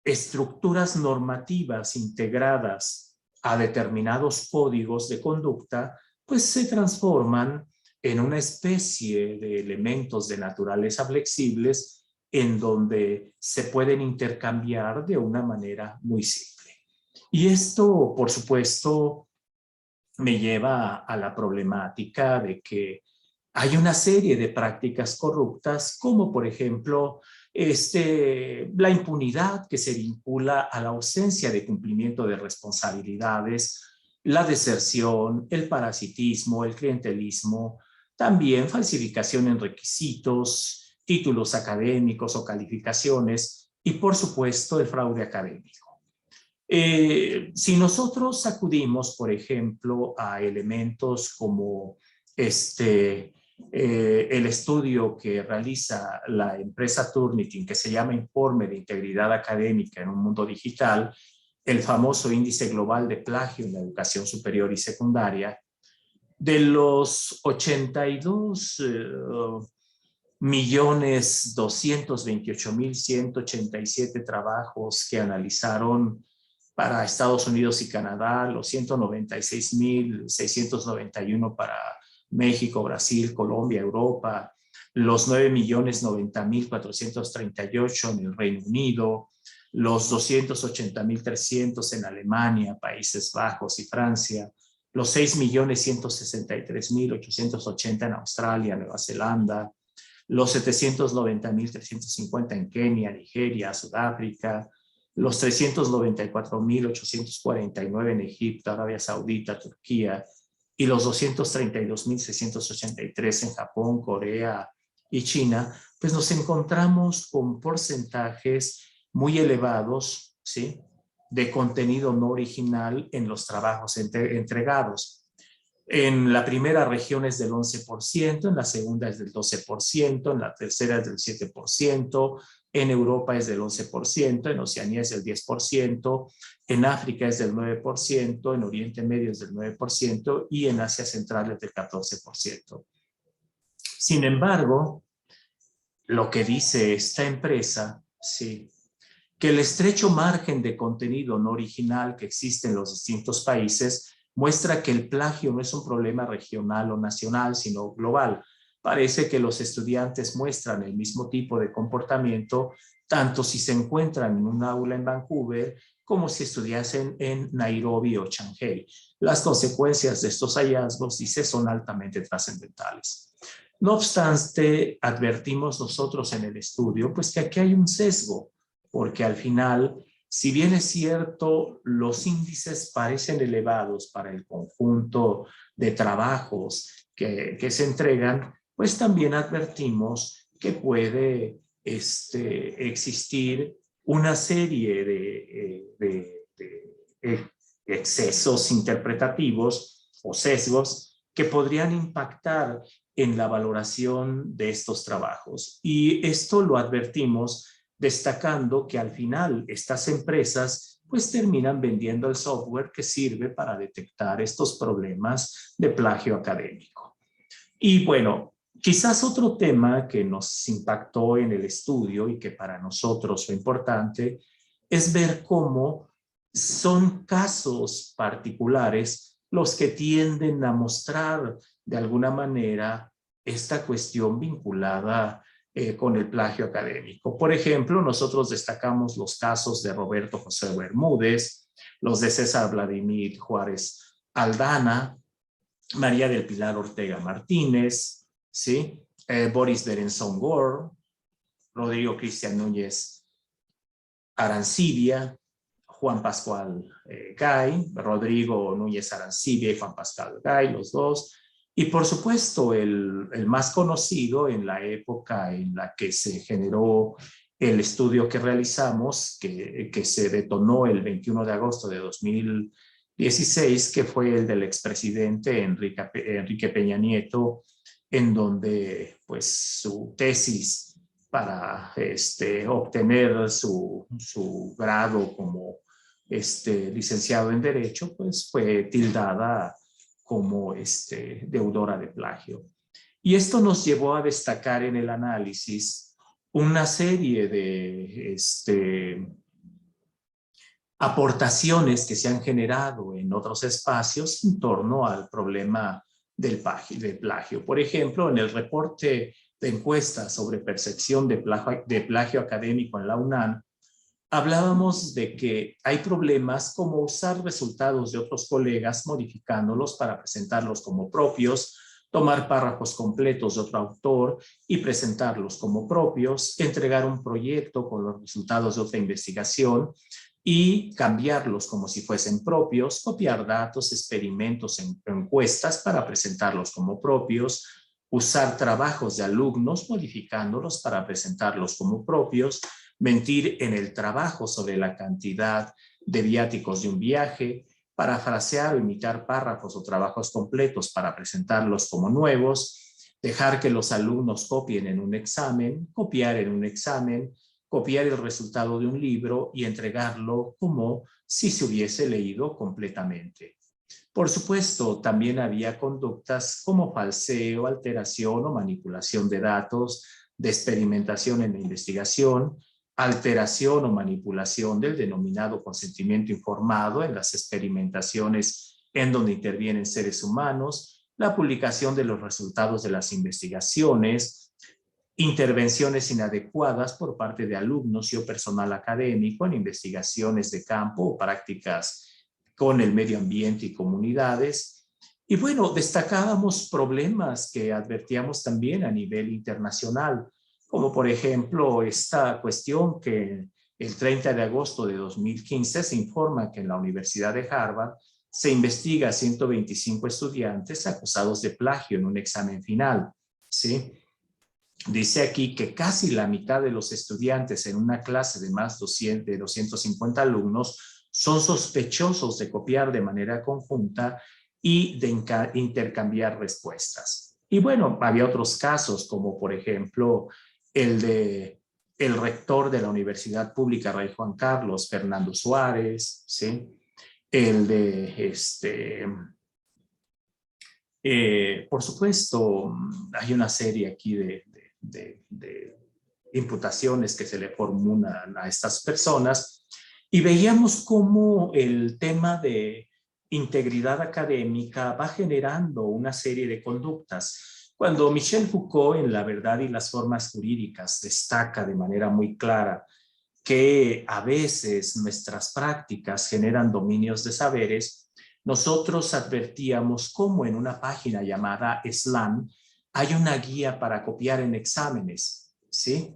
estructuras normativas integradas a determinados códigos de conducta, pues se transforman en una especie de elementos de naturaleza flexibles en donde se pueden intercambiar de una manera muy simple. Y esto, por supuesto, me lleva a la problemática de que hay una serie de prácticas corruptas, como por ejemplo la impunidad que se vincula a la ausencia de cumplimiento de responsabilidades, la deserción, el parasitismo, el clientelismo, también falsificación en requisitos, títulos académicos o calificaciones y por supuesto el fraude académico. Si nosotros acudimos, por ejemplo, a elementos como el estudio que realiza la empresa Turnitin, que se llama Informe de Integridad Académica en un Mundo Digital, el famoso índice global de plagio en la educación superior y secundaria, De los 82.228.187 trabajos que analizaron para Estados Unidos y Canadá, los 196.691 para México, Brasil, Colombia, Europa, los 9.090.438 en el Reino Unido, los 280.300 en Alemania, Países Bajos y Francia, los 6.163.880 en Australia, Nueva Zelanda, los 790.350 en Kenia, Nigeria, Sudáfrica, los 394.849 en Egipto, Arabia Saudita, Turquía, y los 232.683 en Japón, Corea y China, pues nos encontramos con porcentajes muy elevados, ¿sí?, de contenido no original en los trabajos entregados. En la primera región es del 11%, en la segunda es del 12%, en la tercera es del 7%, en Europa es del 11%, en Oceanía es del 10%, en África es del 9%, en Oriente Medio es del 9% y en Asia Central es del 14%. Sin embargo, lo que dice esta empresa, sí, que el estrecho margen de contenido no original que existe en los distintos países muestra que el plagio no es un problema regional o nacional, sino global. Parece que los estudiantes muestran el mismo tipo de comportamiento, tanto si se encuentran en un aula en Vancouver como si estudiasen en Nairobi o Shanghái. Las consecuencias de estos hallazgos, dice, son altamente trascendentales. No obstante, advertimos nosotros en el estudio, pues que aquí hay un sesgo, porque al final, si bien es cierto, los índices parecen elevados para el conjunto de trabajos que se entregan, pues también advertimos que puede existir una serie de excesos interpretativos o sesgos que podrían impactar en la valoración de estos trabajos. Y esto lo advertimos destacando que al final estas empresas pues terminan vendiendo el software que sirve para detectar estos problemas de plagio académico. Y bueno, quizás otro tema que nos impactó en el estudio y que para nosotros fue importante es ver cómo son casos particulares los que tienden a mostrar de alguna manera esta cuestión vinculada con el plagio académico. Por ejemplo, nosotros destacamos los casos de Roberto José Bermúdez, los de César Vladimir Juárez Aldana, María del Pilar Ortega Martínez, ¿sí? Boris Berenzon Gore, Rodrigo Cristian Núñez Arancibia, Juan Pascual Gay, Rodrigo Núñez Arancibia y Juan Pascual Gay, los dos. Y por supuesto, el más conocido en la época en la que se generó el estudio que realizamos, que se detonó el 21 de agosto de 2016, que fue el del expresidente Enrique Peña Nieto, en donde pues su tesis para obtener su grado como licenciado en Derecho, pues fue tildada como deudora de plagio. Y esto nos llevó a destacar en el análisis una serie de aportaciones que se han generado en otros espacios en torno al problema del plagio. Por ejemplo, en el reporte de encuesta sobre percepción de plagio académico en la UNAM, hablábamos de que hay problemas como usar resultados de otros colegas modificándolos para presentarlos como propios, tomar párrafos completos de otro autor y presentarlos como propios, entregar un proyecto con los resultados de otra investigación y cambiarlos como si fuesen propios, copiar datos, experimentos en encuestas para presentarlos como propios, usar trabajos de alumnos modificándolos para presentarlos como propios, mentir en el trabajo sobre la cantidad de viáticos de un viaje, parafrasear o imitar párrafos o trabajos completos para presentarlos como nuevos, dejar que los alumnos copien en un examen, copiar en un examen, copiar el resultado de un libro y entregarlo como si se hubiese leído completamente. Por supuesto, también había conductas como falseo, alteración o manipulación de datos, de experimentación en la investigación, alteración o manipulación del denominado consentimiento informado en las experimentaciones en donde intervienen seres humanos, la publicación de los resultados de las investigaciones, intervenciones inadecuadas por parte de alumnos y o personal académico en investigaciones de campo o prácticas con el medio ambiente y comunidades. Y bueno, destacábamos problemas que advertíamos también a nivel internacional, como por ejemplo esta cuestión que el 30 de agosto de 2015 se informa que en la Universidad de Harvard se investiga a 125 estudiantes acusados de plagio en un examen final, ¿sí? Dice aquí que casi la mitad de los estudiantes en una clase de más de 250 alumnos son sospechosos de copiar de manera conjunta y de intercambiar respuestas. Y bueno, había otros casos, como por ejemplo el rector de la Universidad Pública Rey Juan Carlos, Fernando Suárez, ¿sí? El de por supuesto, hay una serie aquí de imputaciones que se le formulan a estas personas y veíamos cómo el tema de integridad académica va generando una serie de conductas. Cuando Michel Foucault en La verdad y las formas jurídicas destaca de manera muy clara que a veces nuestras prácticas generan dominios de saberes, nosotros advertíamos cómo en una página llamada SLAM hay una guía para copiar en exámenes, ¿sí?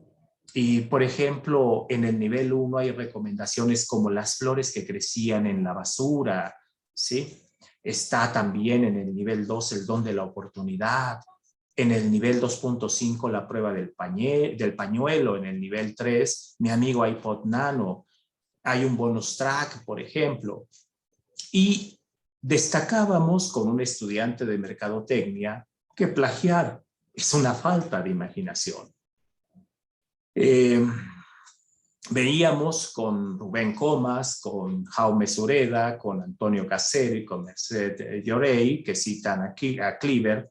Y, por ejemplo, en el nivel 1 hay recomendaciones como las flores que crecían en la basura, ¿sí? Está también en el nivel 2 el don de la oportunidad, en el nivel 2.5 la prueba del pañuelo, en el nivel 3 mi amigo iPod Nano, hay un bonus track, por ejemplo. Y destacábamos con un estudiante de mercadotecnia que plagiar es una falta de imaginación. Veíamos con Rubén Comas, con Jaume Sureda, con Antonio Caseri, con Merced Llorey, que citan aquí a Cleaver,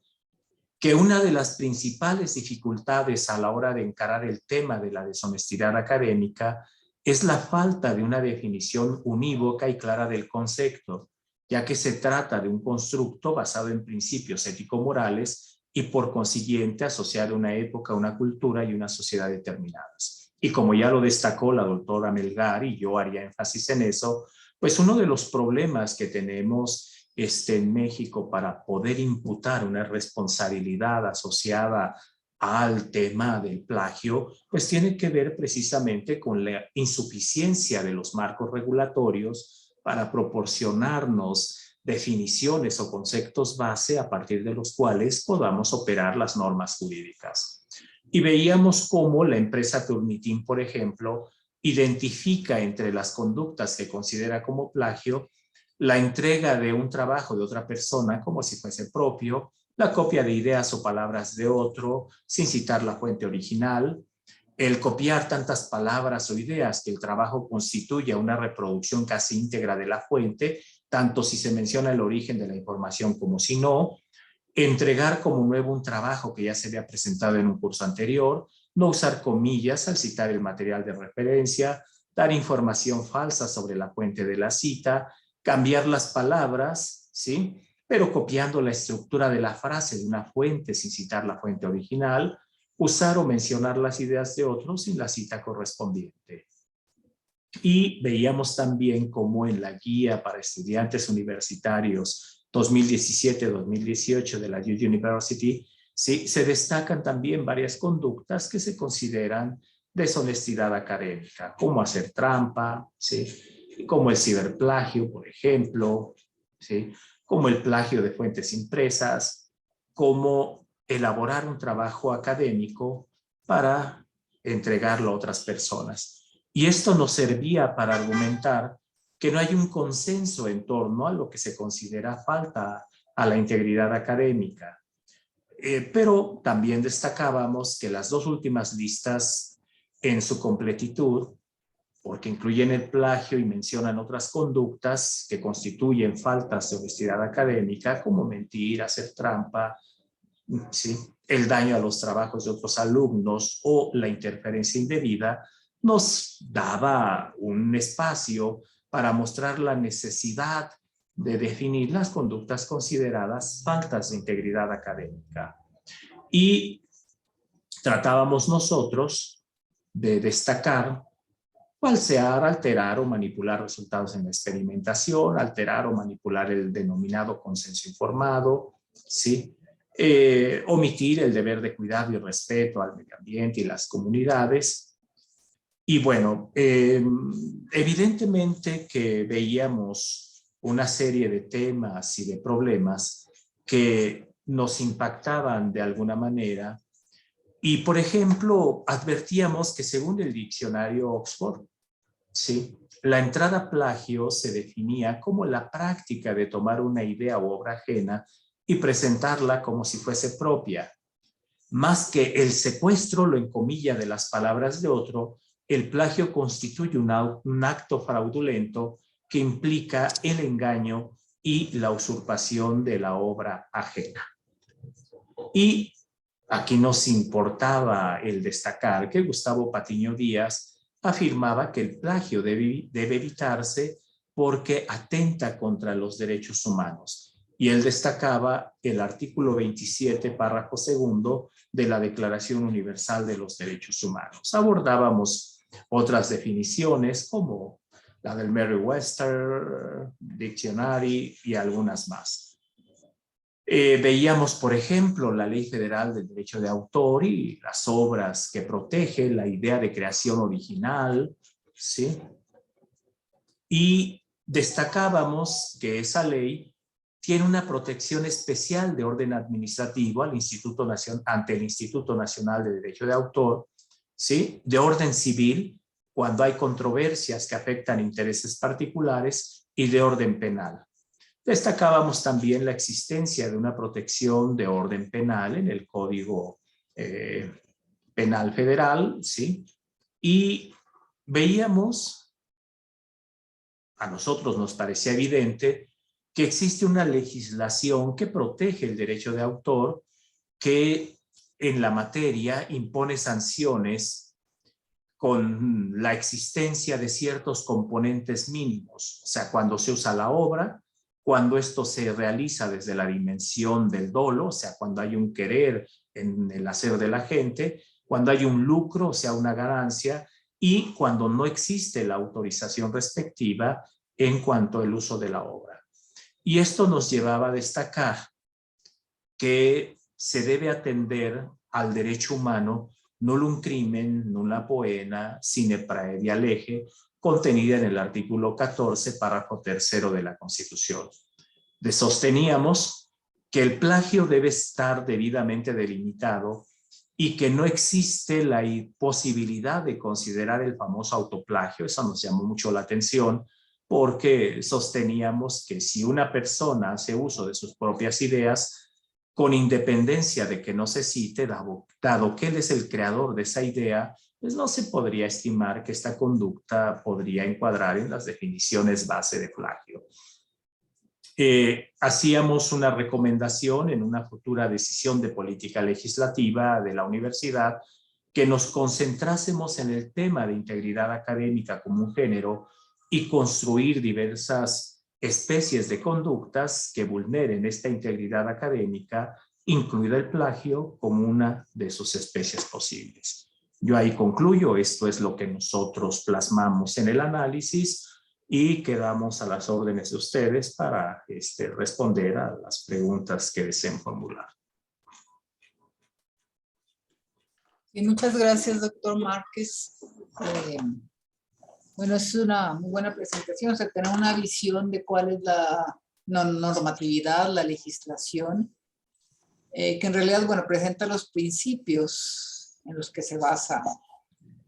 que una de las principales dificultades a la hora de encarar el tema de la deshonestidad académica es la falta de una definición unívoca y clara del concepto, ya que se trata de un constructo basado en principios ético-morales y por consiguiente asociado a una época, una cultura y una sociedad determinadas. Y como ya lo destacó la doctora Melgar, y yo haría énfasis en eso, pues uno de los problemas que tenemos en México para poder imputar una responsabilidad asociada al tema del plagio, pues tiene que ver precisamente con la insuficiencia de los marcos regulatorios para proporcionarnos definiciones o conceptos base a partir de los cuales podamos operar las normas jurídicas. Y veíamos cómo la empresa Turnitin, por ejemplo, identifica entre las conductas que considera como plagio la entrega de un trabajo de otra persona como si fuese propio, la copia de ideas o palabras de otro sin citar la fuente original, el copiar tantas palabras o ideas que el trabajo constituya una reproducción casi íntegra de la fuente, tanto si se menciona el origen de la información como si no, entregar como nuevo un trabajo que ya se había presentado en un curso anterior, no usar comillas al citar el material de referencia, dar información falsa sobre la fuente de la cita, cambiar las palabras, ¿sí? Pero copiando la estructura de la frase de una fuente sin citar la fuente original, usar o mencionar las ideas de otros sin la cita correspondiente. Y veíamos también cómo en la guía para estudiantes universitarios 2017-2018 de la Duke University, ¿sí? Se destacan también varias conductas que se consideran deshonestidad académica, como hacer trampa, ¿sí? Como el ciberplagio, por ejemplo, ¿sí? Como el plagio de fuentes impresas, como elaborar un trabajo académico para entregarlo a otras personas. Y esto nos servía para argumentar que no hay un consenso en torno a lo que se considera falta a la integridad académica. Pero también destacábamos que las dos últimas listas en su completitud porque incluyen el plagio y mencionan otras conductas que constituyen faltas de honestidad académica, como mentir, hacer trampa, ¿sí?, el daño a los trabajos de otros alumnos o la interferencia indebida, nos daba un espacio para mostrar la necesidad de definir las conductas consideradas faltas de integridad académica. Y tratábamos nosotros de destacar falsear, alterar o manipular resultados en la experimentación, alterar o manipular el denominado consenso informado, ¿sí? Omitir el deber de cuidado y respeto al medio ambiente y las comunidades. Y bueno, evidentemente que veíamos una serie de temas y de problemas que nos impactaban de alguna manera. Y, por ejemplo, advertíamos que según el diccionario Oxford, ¿sí?, la entrada plagio se definía como la práctica de tomar una idea u obra ajena y presentarla como si fuese propia. Más que el secuestro, lo encomilla, de las palabras de otro, el plagio constituye un acto fraudulento que implica el engaño y la usurpación de la obra ajena. Y aquí nos importaba el destacar que Gustavo Patiño Díaz afirmaba que el plagio debe evitarse porque atenta contra los derechos humanos. Y él destacaba el artículo 27, párrafo segundo de la Declaración Universal de los Derechos Humanos. Abordábamos otras definiciones como la del Merriam-Webster Dictionary y algunas más. Veíamos, por ejemplo, la Ley Federal del Derecho de Autor y las obras que protege la idea de creación original, ¿sí? Y destacábamos que esa ley tiene una protección especial de orden administrativo ante el Instituto Nacional de Derecho de Autor, ¿sí?, de orden civil cuando hay controversias que afectan intereses particulares, y de orden penal. Destacábamos también la existencia de una protección de orden penal en el Código Penal Federal, ¿sí? Y veíamos, a nosotros nos parecía evidente, que existe una legislación que protege el derecho de autor, que en la materia impone sanciones con la existencia de ciertos componentes mínimos, o sea, cuando se usa la obra, cuando esto se realiza desde la dimensión del dolo, o sea, cuando hay un querer en el hacer de la gente, cuando hay un lucro, o sea, una ganancia, y cuando no existe la autorización respectiva en cuanto al uso de la obra. Y esto nos llevaba a destacar que se debe atender al derecho humano nullum crimen, nulla poena, sine praevia lege, contenida en el artículo 14, párrafo tercero de la Constitución. Sosteníamos que el plagio debe estar debidamente delimitado y que no existe la posibilidad de considerar el famoso autoplagio. Eso nos llamó mucho la atención, porque sosteníamos que si una persona hace uso de sus propias ideas, con independencia de que no se cite, dado que él es el creador de esa idea, pues no se podría estimar que esta conducta podría encuadrar en las definiciones base de plagio. Hacíamos una recomendación en una futura decisión de política legislativa de la universidad que nos concentrásemos en el tema de integridad académica como un género y construir diversas especies de conductas que vulneren esta integridad académica, incluido el plagio como una de sus especies posibles. Yo ahí concluyo. Esto es lo que nosotros plasmamos en el análisis y quedamos a las órdenes de ustedes para responder a las preguntas que deseen formular. Y muchas gracias, doctor Márquez. Bueno, es una muy buena presentación, o sea, tener una visión de cuál es la normatividad, la legislación, que en realidad, bueno, presenta los principios en los que se basan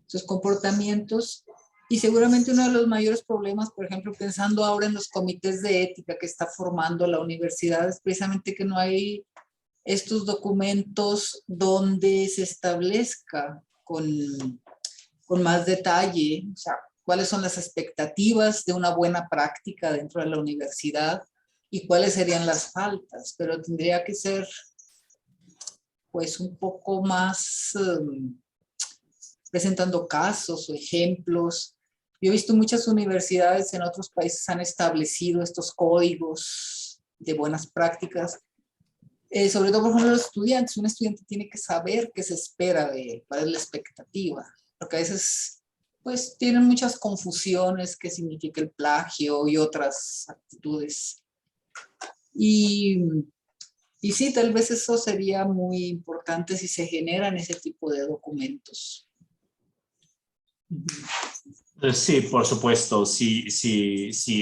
sus comportamientos. Y seguramente uno de los mayores problemas, por ejemplo, pensando ahora en los comités de ética que está formando la universidad, es precisamente que no hay estos documentos donde se establezca con más detalle, o sea, cuáles son las expectativas de una buena práctica dentro de la universidad y cuáles serían las faltas, pero tendría que ser pues un poco más presentando casos o ejemplos. Yo he visto muchas universidades en otros países han establecido estos códigos de buenas prácticas, sobre todo por ejemplo los estudiantes. Un estudiante tiene que saber qué se espera de cuál es la expectativa, porque a veces pues tienen muchas confusiones, qué significa el plagio y otras actitudes. Y sí, tal vez eso sería muy importante si se generan ese tipo de documentos. Sí, por supuesto. Si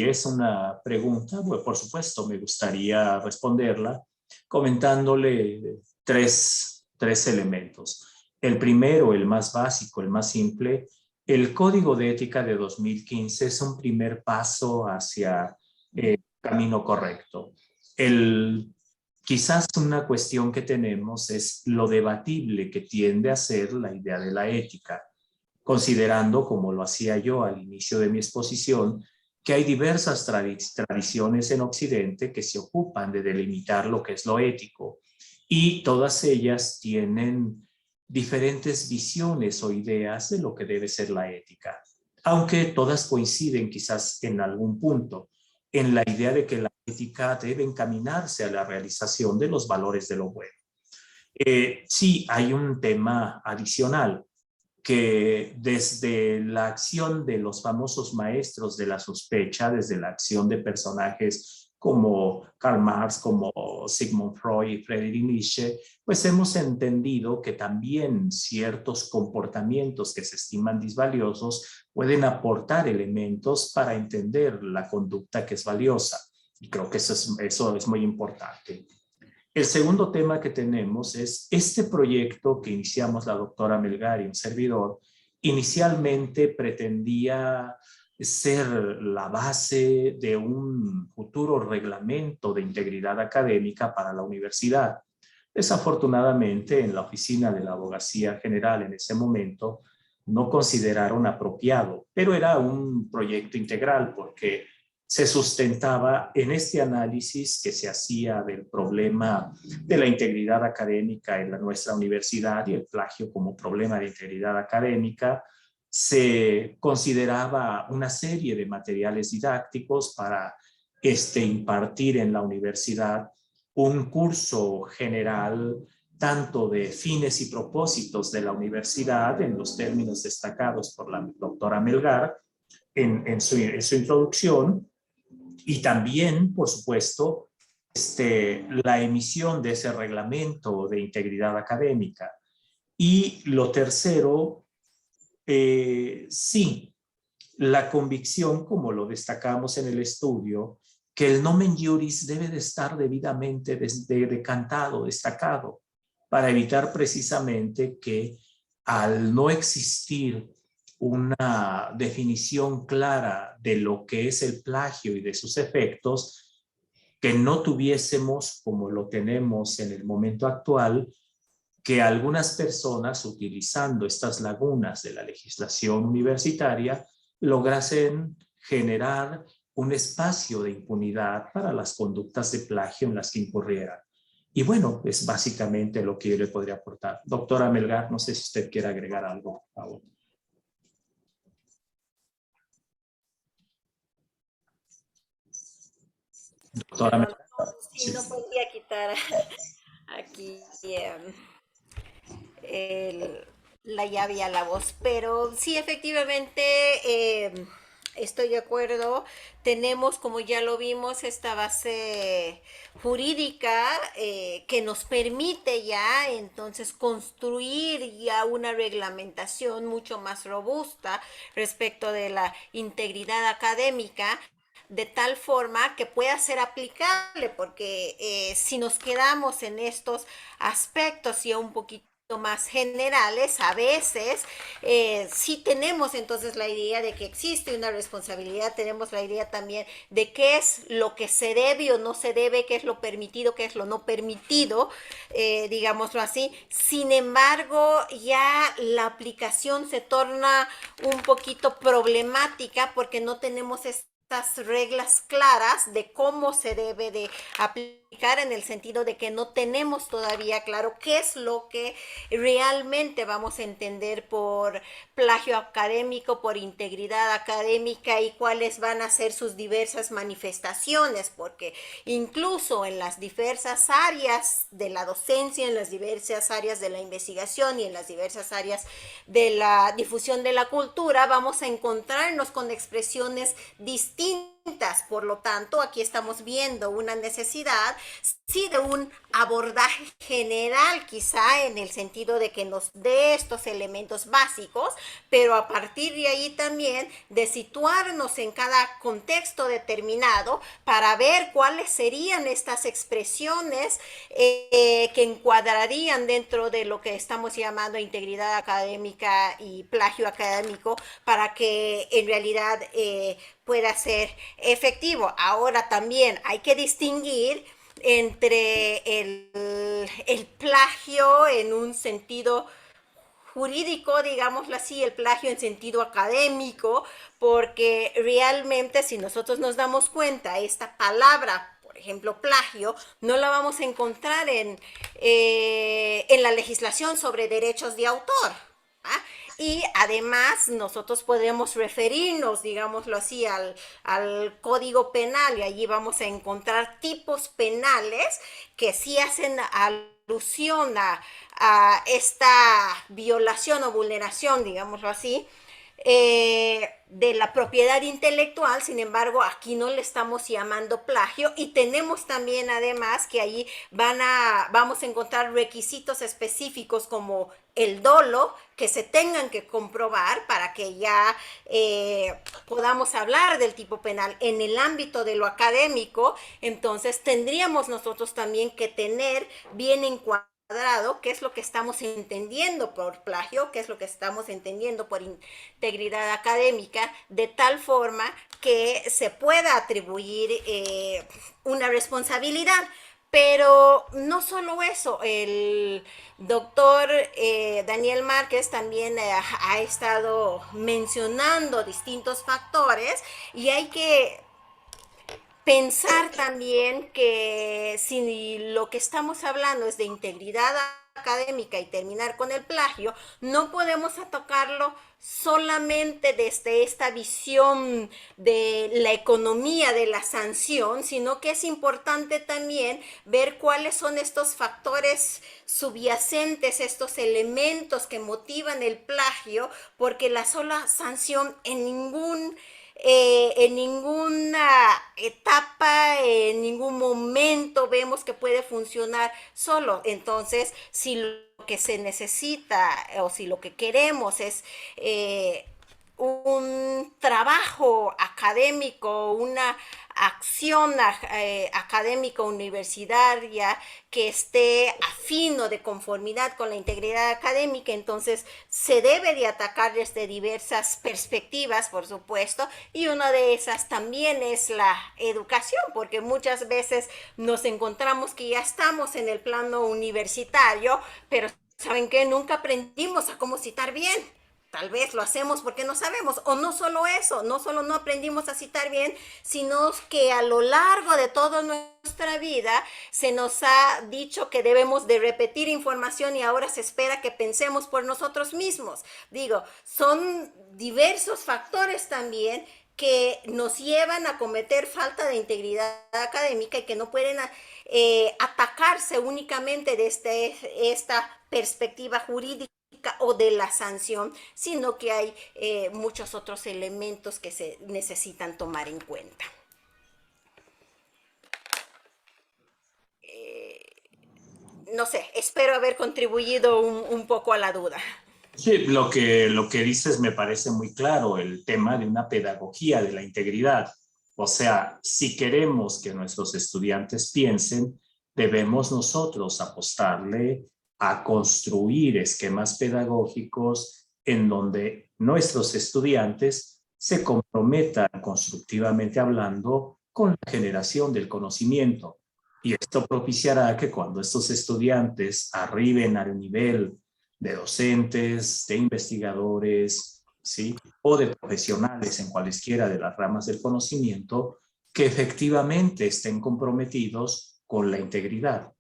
es una pregunta, pues por supuesto me gustaría responderla comentándole tres elementos. El primero, el más básico, el más simple, el Código de Ética de 2015 es un primer paso hacia el camino correcto. Quizás una cuestión que tenemos es lo debatible que tiende a ser la idea de la ética, considerando, como lo hacía yo al inicio de mi exposición, que hay diversas tradiciones en Occidente que se ocupan de delimitar lo que es lo ético, y todas ellas tienen diferentes visiones o ideas de lo que debe ser la ética, aunque todas coinciden quizás en algún punto en la idea de que la ética debe encaminarse a la realización de los valores de lo bueno. Sí, hay un tema adicional que desde la acción de los famosos maestros de la sospecha, desde la acción de personajes como Karl Marx, como Sigmund Freud y Friedrich Nietzsche, pues hemos entendido que también ciertos comportamientos que se estiman disvaliosos pueden aportar elementos para entender la conducta que es valiosa. Y creo que eso es muy importante. El segundo tema que tenemos es este proyecto que iniciamos la doctora Melgar y un servidor. Inicialmente pretendía ser la base de un futuro reglamento de integridad académica para la universidad. Desafortunadamente, en la oficina de la Abogacía General en ese momento no consideraron apropiado, pero era un proyecto integral porque se sustentaba en este análisis que se hacía del problema de la integridad académica en nuestra universidad y el plagio como problema de integridad académica. Se consideraba una serie de materiales didácticos para impartir en la universidad un curso general tanto de fines y propósitos de la universidad en los términos destacados por la doctora Melgar en su introducción, y también, por supuesto, la emisión de ese reglamento de integridad académica. Y lo tercero, sí, la convicción, como lo destacamos en el estudio, que el nomen juris debe de estar debidamente decantado, destacado, para evitar precisamente que al no existir una definición clara de lo que es el plagio y de sus efectos, que no tuviésemos, como lo tenemos en el momento actual, que algunas personas, utilizando estas lagunas de la legislación universitaria, lograsen generar un espacio de impunidad para las conductas de plagio en las que incurrieran. Y bueno, es básicamente lo que yo le podría aportar. Doctora Melgar, no sé si usted quiere agregar algo, por favor. Doctora Perdón, Melgar. sí, no podía quitar aquí la llave a la voz, pero sí, efectivamente, estoy de acuerdo. Tenemos, como ya lo vimos, esta base jurídica que nos permite ya entonces construir ya una reglamentación mucho más robusta respecto de la integridad académica, de tal forma que pueda ser aplicable, porque si nos quedamos en estos aspectos y un poquito más generales, a veces sí tenemos entonces la idea de que existe una responsabilidad, tenemos la idea también de qué es lo que se debe o no se debe, qué es lo permitido, qué es lo no permitido, digámoslo así. Sin embargo, ya la aplicación se torna un poquito problemática porque no tenemos estas reglas claras de cómo se debe de aplicar, en el sentido de que no tenemos todavía claro qué es lo que realmente vamos a entender por plagio académico, por integridad académica, y cuáles van a ser sus diversas manifestaciones, porque incluso en las diversas áreas de la docencia, en las diversas áreas de la investigación y en las diversas áreas de la difusión de la cultura, vamos a encontrarnos con expresiones distintas. Por lo tanto, aquí estamos viendo una necesidad, sí, de un abordaje general, quizá en el sentido de que nos dé estos elementos básicos, pero a partir de ahí también de situarnos en cada contexto determinado para ver cuáles serían estas expresiones que encuadrarían dentro de lo que estamos llamando integridad académica y plagio académico, para que en realidad pueda ser efectivo. Ahora también hay que distinguir entre el plagio en un sentido jurídico, digámoslo así, el plagio en sentido académico, porque realmente, si nosotros nos damos cuenta, esta palabra, por ejemplo, plagio, no la vamos a encontrar en la legislación sobre derechos de autor. ¿Ah? Y además nosotros podemos referirnos, digámoslo así, al Código Penal, y allí vamos a encontrar tipos penales que sí hacen alusión a esta violación o vulneración, digámoslo así, de la propiedad intelectual. Sin embargo, aquí no le estamos llamando plagio, y tenemos también además que ahí vamos a encontrar requisitos específicos como el dolo, que se tengan que comprobar para que ya podamos hablar del tipo penal en el ámbito de lo académico. Entonces tendríamos nosotros también que tener bien encuadrado qué es lo que estamos entendiendo por plagio, qué es lo que estamos entendiendo por integridad académica, de tal forma que se pueda atribuir una responsabilidad. Pero no solo eso, el doctor Daniel Márquez también ha estado mencionando distintos factores, y hay que pensar también que si lo que estamos hablando es de integridad académica y terminar con el plagio, no podemos atacarlo solamente desde esta visión de la economía de la sanción, sino que es importante también ver cuáles son estos factores subyacentes, estos elementos que motivan el plagio, porque la sola sanción en ninguna etapa, en ningún momento vemos que puede funcionar solo. Entonces, si lo que se necesita o si lo que queremos es un trabajo académico, una acción académica universitaria que esté afino de conformidad con la integridad académica, entonces se debe de atacar desde diversas perspectivas, por supuesto, y una de esas también es la educación, porque muchas veces nos encontramos que ya estamos en el plano universitario, pero ¿saben qué? Nunca aprendimos a cómo citar bien. Tal vez lo hacemos porque no sabemos, o no solo eso, no solo no aprendimos a citar bien, sino que a lo largo de toda nuestra vida se nos ha dicho que debemos de repetir información, y ahora se espera que pensemos por nosotros mismos. Digo, son diversos factores también que nos llevan a cometer falta de integridad académica, y que no pueden atacarse únicamente desde esta perspectiva jurídica o de la sanción, sino que hay muchos otros elementos que se necesitan tomar en cuenta. No sé, espero haber contribuido un poco a la duda. Sí, lo que dices me parece muy claro, el tema de una pedagogía de la integridad. O sea, si queremos que nuestros estudiantes piensen, debemos nosotros apostarle a construir esquemas pedagógicos en donde nuestros estudiantes se comprometan constructivamente hablando con la generación del conocimiento. Y esto propiciará que cuando estos estudiantes arriben al nivel de docentes, de investigadores, ¿sí?, o de profesionales en cualesquiera de las ramas del conocimiento, que efectivamente estén comprometidos con la integridad.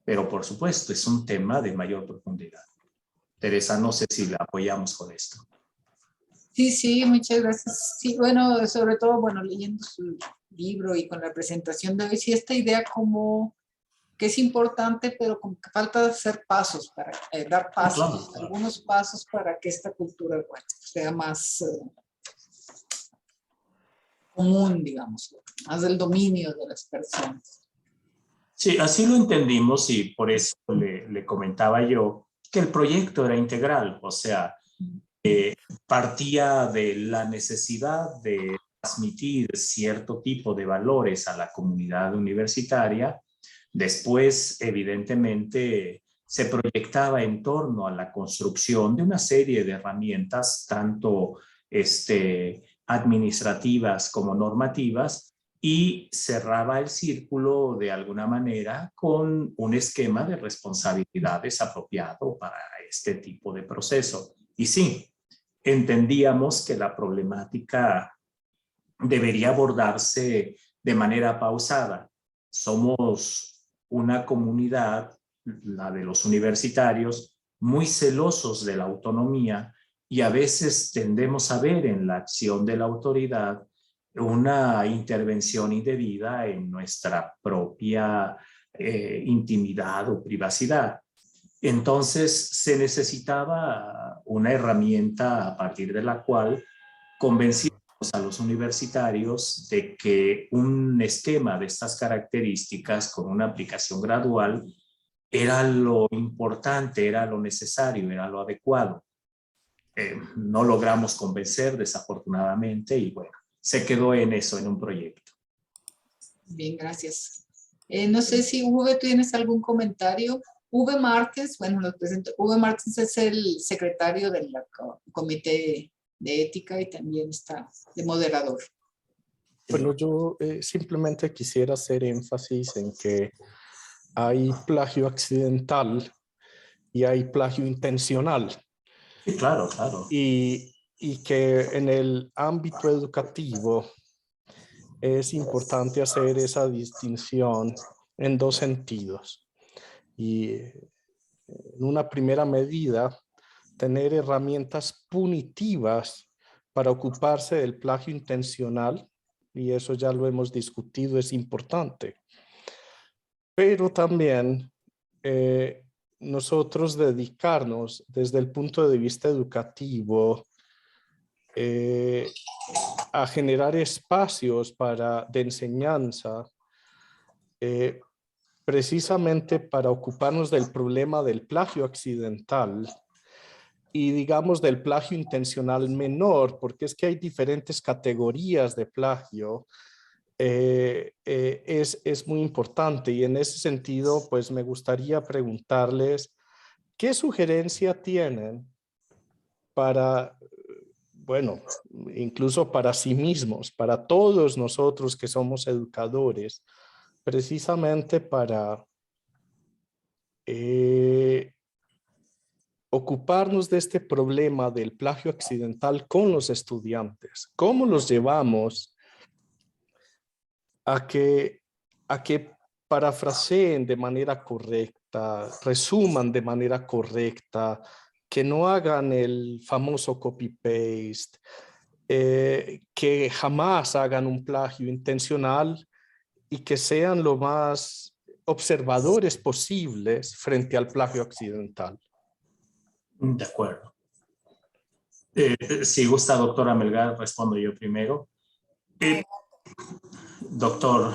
Pero por supuesto es un tema de mayor profundidad. Teresa, no sé si la apoyamos con esto. Sí, sí, muchas gracias. Sí, bueno, sobre todo, bueno, leyendo su libro y con la presentación de hoy, sí, esta idea como que es importante, pero como que falta hacer pasos para dar pasos, Claro. algunos pasos para que esta cultura, bueno, sea más común, digamos, más del dominio de las personas. Sí, así lo entendimos y por eso le comentaba yo que el proyecto era integral, o sea, partía de la necesidad de transmitir cierto tipo de valores a la comunidad universitaria. Después, evidentemente, se proyectaba en torno a la construcción de una serie de herramientas, tanto administrativas como normativas, y cerraba el círculo de alguna manera con un esquema de responsabilidades apropiado para este tipo de proceso. Y sí, entendíamos que la problemática debería abordarse de manera pausada. Somos una comunidad, la de los universitarios, muy celosos de la autonomía y a veces tendemos a ver en la acción de la autoridad una intervención indebida en nuestra propia intimidad o privacidad. Entonces se necesitaba una herramienta a partir de la cual convencíamos a los universitarios de que un esquema de estas características con una aplicación gradual era lo importante, era lo necesario, era lo adecuado. No logramos convencer, desafortunadamente, y bueno, se quedó en eso, en un proyecto. Bien, gracias. No sé si Uwe, ¿tienes algún comentario? Uwe Márquez, bueno, lo presento. Uwe Márquez es el secretario del comité de ética y también está de moderador. Bueno, yo simplemente quisiera hacer énfasis en que hay plagio accidental y hay plagio intencional. Sí, claro, claro. Y que en el ámbito educativo es importante hacer esa distinción en dos sentidos. Y en una primera medida, tener herramientas punitivas para ocuparse del plagio intencional, y eso ya lo hemos discutido, es importante. Pero también nosotros dedicarnos desde el punto de vista educativo a generar espacios de enseñanza precisamente para ocuparnos del problema del plagio accidental y digamos del plagio intencional menor, porque es que hay diferentes categorías de plagio. Es muy importante y en ese sentido pues me gustaría preguntarles ¿qué sugerencia tienen para, bueno, incluso para sí mismos, para todos nosotros que somos educadores, precisamente para ocuparnos de este problema del plagio accidental con los estudiantes? ¿Cómo los llevamos a que parafraseen de manera correcta, resuman de manera correcta, que no hagan el famoso copy-paste, que jamás hagan un plagio intencional y que sean lo más observadores posibles frente al plagio accidental? De acuerdo. Si gusta, doctora Melgar, respondo yo primero. Doctor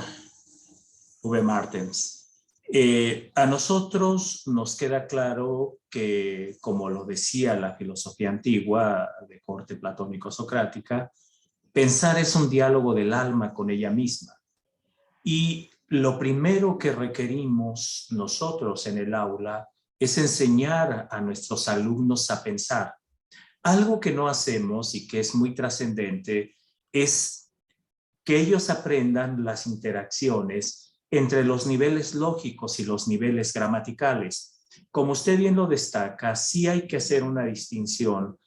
Uwe Martens, a nosotros nos queda claro que, como lo decía la filosofía antigua de corte platónico-socrática, pensar es un diálogo del alma con ella misma. Y lo primero que requerimos nosotros en el aula es enseñar a nuestros alumnos a pensar. Algo que no hacemos y que es muy trascendente es que ellos aprendan las interacciones entre los niveles lógicos y los niveles gramaticales. Como usted bien lo destaca, sí hay que hacer una distinción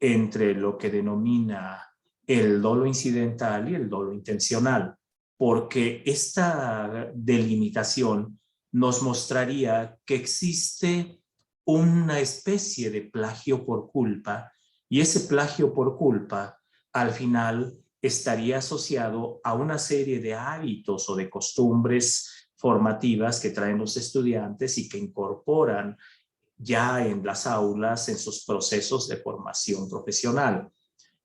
entre lo que denomina el dolo incidental y el dolo intencional, porque esta delimitación nos mostraría que existe una especie de plagio por culpa, y ese plagio por culpa al final estaría asociado a una serie de hábitos o de costumbres formativas que traen los estudiantes y que incorporan ya en las aulas en sus procesos de formación profesional.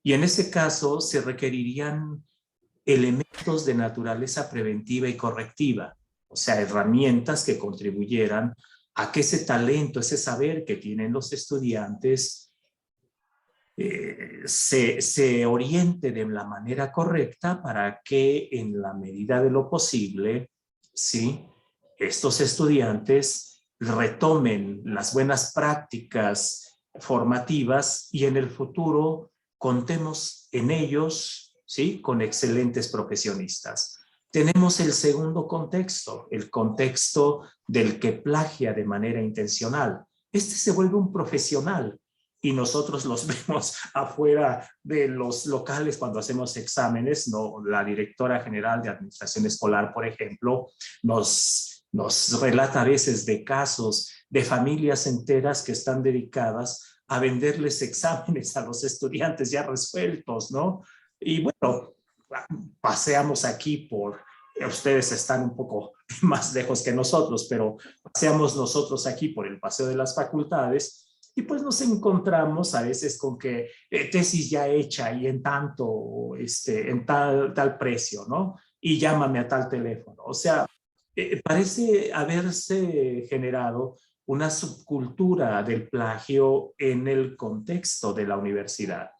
Y en ese caso se requerirían elementos de naturaleza preventiva y correctiva, o sea, herramientas que contribuyeran a que ese talento, ese saber que tienen los estudiantes se oriente de la manera correcta para que en la medida de lo posible, ¿sí?, estos estudiantes retomen las buenas prácticas formativas y en el futuro contemos en ellos, ¿sí?, con excelentes profesionistas. Tenemos el segundo contexto, el contexto del que plagia de manera intencional. Este se vuelve un profesional y nosotros los vemos afuera de los locales cuando hacemos exámenes, ¿no? La directora general de administración escolar, por ejemplo, nos relata a veces de casos de familias enteras que están dedicadas a venderles exámenes a los estudiantes ya resueltos, ¿no? Y bueno, paseamos aquí ustedes están un poco más lejos que nosotros, pero paseamos nosotros aquí por el Paseo de las Facultades y pues nos encontramos a veces con que tesis ya hecha y en tanto, en tal precio, ¿no? Y llámame a tal teléfono. O sea, parece haberse generado una subcultura del plagio en el contexto de la universidad.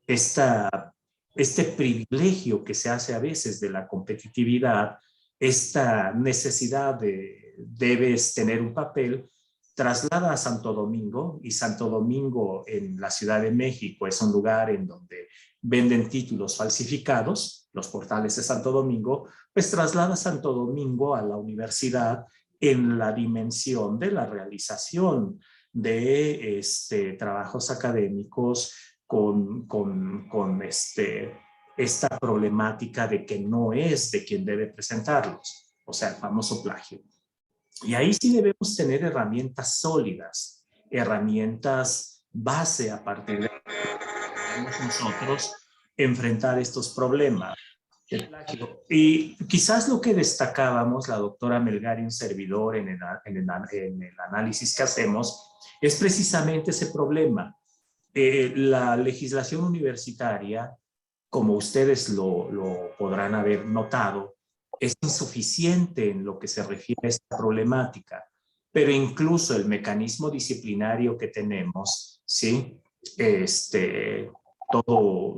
Este privilegio que se hace a veces de la competitividad, esta necesidad de debes tener un papel, traslada a Santo Domingo, y Santo Domingo en la Ciudad de México es un lugar en donde venden títulos falsificados, los portales de Santo Domingo, pues traslada a Santo Domingo a la universidad en la dimensión de la realización de trabajos académicos con esta problemática de que no es de quien debe presentarlos, o sea, el famoso plagio. Y ahí sí debemos tener herramientas sólidas, herramientas base a partir de las que podemos nosotros enfrentar estos problemas de plagio. Y quizás lo que destacábamos, la doctora Melgar y un servidor en el análisis que hacemos, es precisamente ese problema. La legislación universitaria, como ustedes lo podrán haber notado, es insuficiente en lo que se refiere a esta problemática, pero incluso el mecanismo disciplinario que tenemos, ¿sí?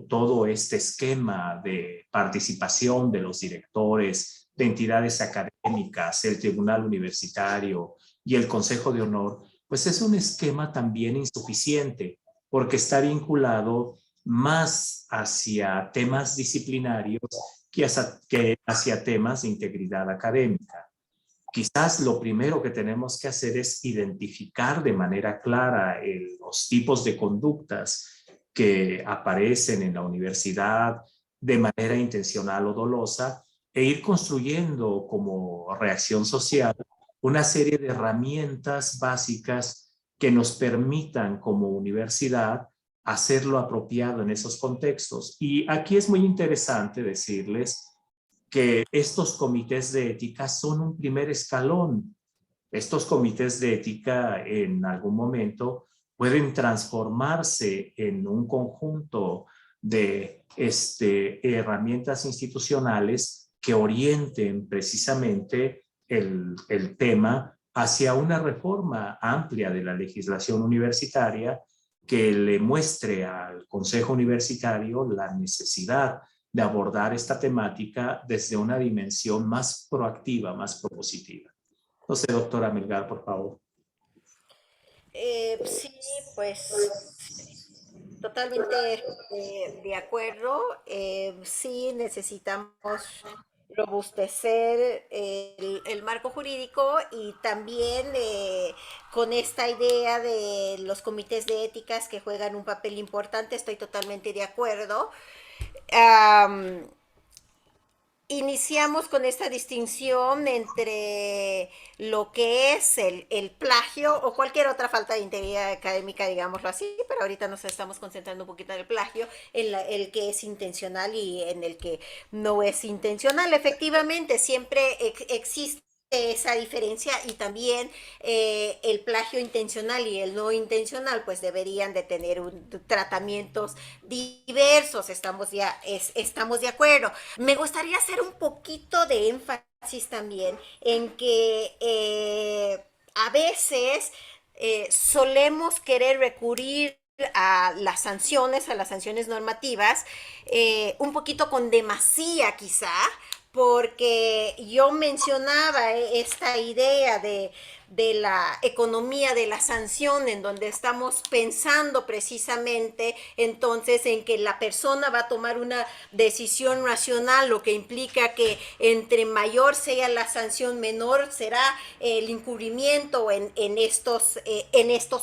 Todo este esquema de participación de los directores, de entidades académicas, el tribunal universitario y el consejo de honor, pues es un esquema también insuficiente, porque está vinculado más hacia temas disciplinarios que hacia temas de integridad académica. Quizás lo primero que tenemos que hacer es identificar de manera clara los tipos de conductas que aparecen en la universidad de manera intencional o dolosa e ir construyendo como reacción social una serie de herramientas básicas que nos permitan como universidad hacer lo apropiado en esos contextos. Y aquí es muy interesante decirles que estos comités de ética son un primer escalón. Estos comités de ética en algún momento pueden transformarse en un conjunto de herramientas institucionales que orienten precisamente el tema hacia una reforma amplia de la legislación universitaria que le muestre al Consejo Universitario la necesidad de abordar esta temática desde una dimensión más proactiva, más propositiva. Entonces, doctora Melgar, por favor. Sí, pues totalmente de acuerdo. Sí necesitamos robustecer el marco jurídico y también con esta idea de los comités de éticas que juegan un papel importante, estoy totalmente de acuerdo. Am, Iniciamos con esta distinción entre lo que es el plagio o cualquier otra falta de integridad académica, digámoslo así, pero ahorita nos estamos concentrando un poquito en el plagio, en el que es intencional y en el que no es intencional. Efectivamente, siempre existe esa diferencia y también el plagio intencional y el no intencional pues deberían de tener tratamientos diversos, estamos de acuerdo. Me gustaría hacer un poquito de énfasis también en que a veces solemos querer recurrir a las sanciones normativas, un poquito con demasía quizá, porque yo mencionaba esta idea de la economía de la sanción, en donde estamos pensando precisamente entonces en que la persona va a tomar una decisión racional, lo que implica que entre mayor sea la sanción, menor será el incurrimiento en estos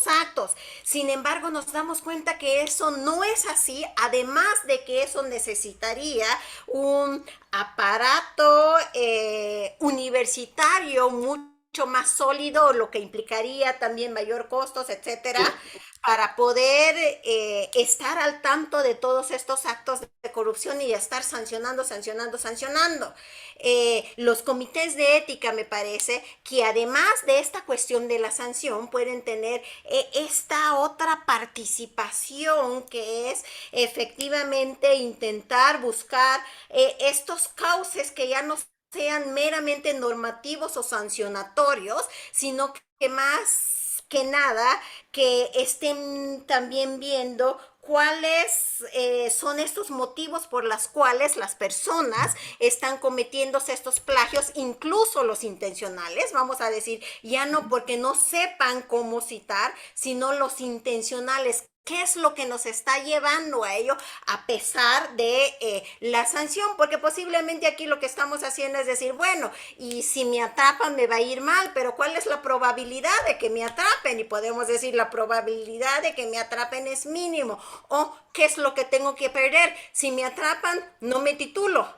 actos. Sin embargo, nos damos cuenta que eso no es así, además de que eso necesitaría un aparato universitario mucho más sólido, lo que implicaría también mayor costos, etcétera, para poder estar al tanto de todos estos actos de corrupción y estar sancionando. Los comités de ética me parece que además de esta cuestión de la sanción pueden tener esta otra participación que es efectivamente intentar buscar estos cauces que ya no sean meramente normativos o sancionatorios, sino que más que nada que estén también viendo cuáles son estos motivos por los cuales las personas están cometiendo estos plagios, incluso los intencionales, vamos a decir, ya no porque no sepan cómo citar, sino los intencionales. ¿Qué es lo que nos está llevando a ello a pesar de la sanción? Porque posiblemente aquí lo que estamos haciendo es decir, bueno, y si me atrapan me va a ir mal, pero ¿cuál es la probabilidad de que me atrapen? Y podemos decir, la probabilidad de que me atrapen es mínimo. O, ¿qué es lo que tengo que perder? Si me atrapan, no me titulo.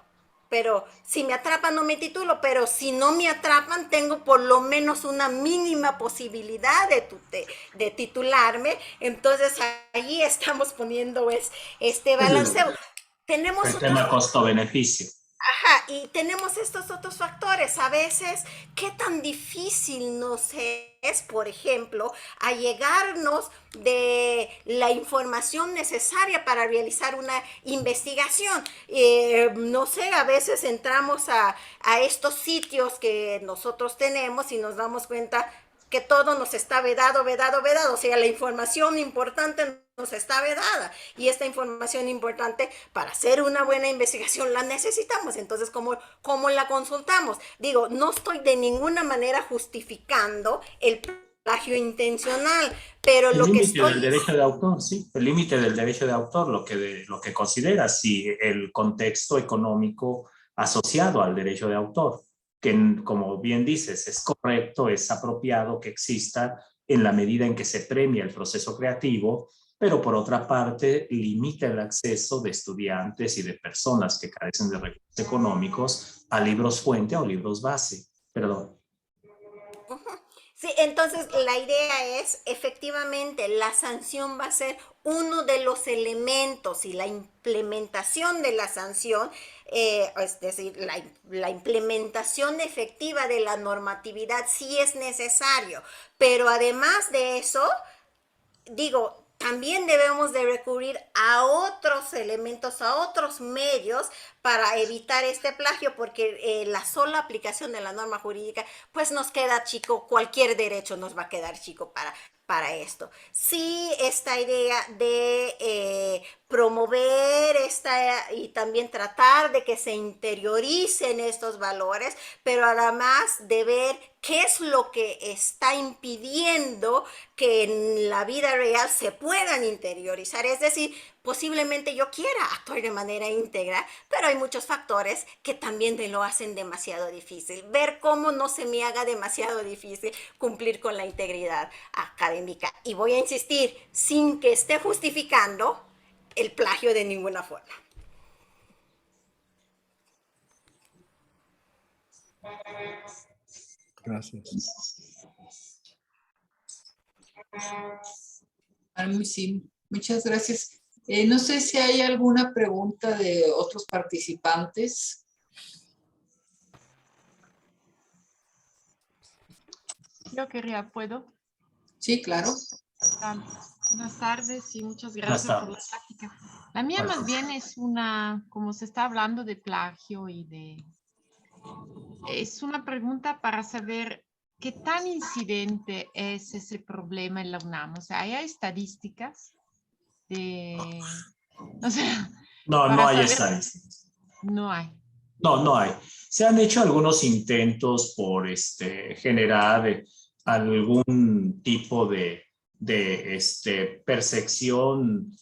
Pero si me atrapan no me titulo, pero si no me atrapan tengo por lo menos una mínima posibilidad de titularme. Entonces ahí estamos poniendo este Es balanceo. Tenemos el otros. tema costo-beneficio. Ajá, y tenemos estos otros factores. A veces, ¿qué tan difícil nos es, por ejemplo, allegarnos de la información necesaria para realizar una investigación? No sé, a veces entramos a estos sitios que nosotros tenemos y nos damos cuenta que todo nos está vedado. O sea, la información importante nos está vedada. Y esta información importante para hacer una buena investigación la necesitamos. Entonces, ¿cómo la consultamos? Digo, no estoy de ninguna manera justificando el plagio intencional, pero El lo que límite del estoy. derecho de autor, sí, el límite del derecho de autor, lo que considera, sí, el contexto económico asociado al derecho de autor, que como bien dices, es correcto, es apropiado que exista en la medida en que se premia el proceso creativo, pero por otra parte limita el acceso de estudiantes y de personas que carecen de recursos económicos a libros fuente o libros base. Perdón. Sí, entonces la idea es, efectivamente, la sanción va a ser uno de los elementos y la implementación de la sanción, es decir, la implementación efectiva de la normatividad sí es necesario, pero además de eso, digo, también debemos de recurrir a otros elementos, a otros medios para evitar este plagio, porque la sola aplicación de la norma jurídica, pues nos queda chico, cualquier derecho nos va a quedar chico para esto. Sí, esta idea de promover y también tratar de que se interioricen estos valores, pero además de ver qué qué es lo que está impidiendo que en la vida real se puedan interiorizar. Es decir, posiblemente yo quiera actuar de manera íntegra, pero hay muchos factores que también me lo hacen demasiado difícil. Ver cómo no se me haga demasiado difícil cumplir con la integridad académica. Y voy a insistir, sin que esté justificando el plagio de ninguna forma. Gracias. Sí, muchas gracias. No sé si hay alguna pregunta de otros participantes. Yo quería, ¿puedo? Sí, claro. Buenas tardes y muchas Buenas gracias por la tardes. plática. La mía más bien es una, como se está hablando de plagio y de... Es una pregunta para saber qué tan incidente es ese problema en la UNAM. O sea, ¿hay estadísticas de... O sea, No, no para hay saber... estadísticas. No hay. No, no hay. Se han hecho algunos intentos por generar algún tipo de percepción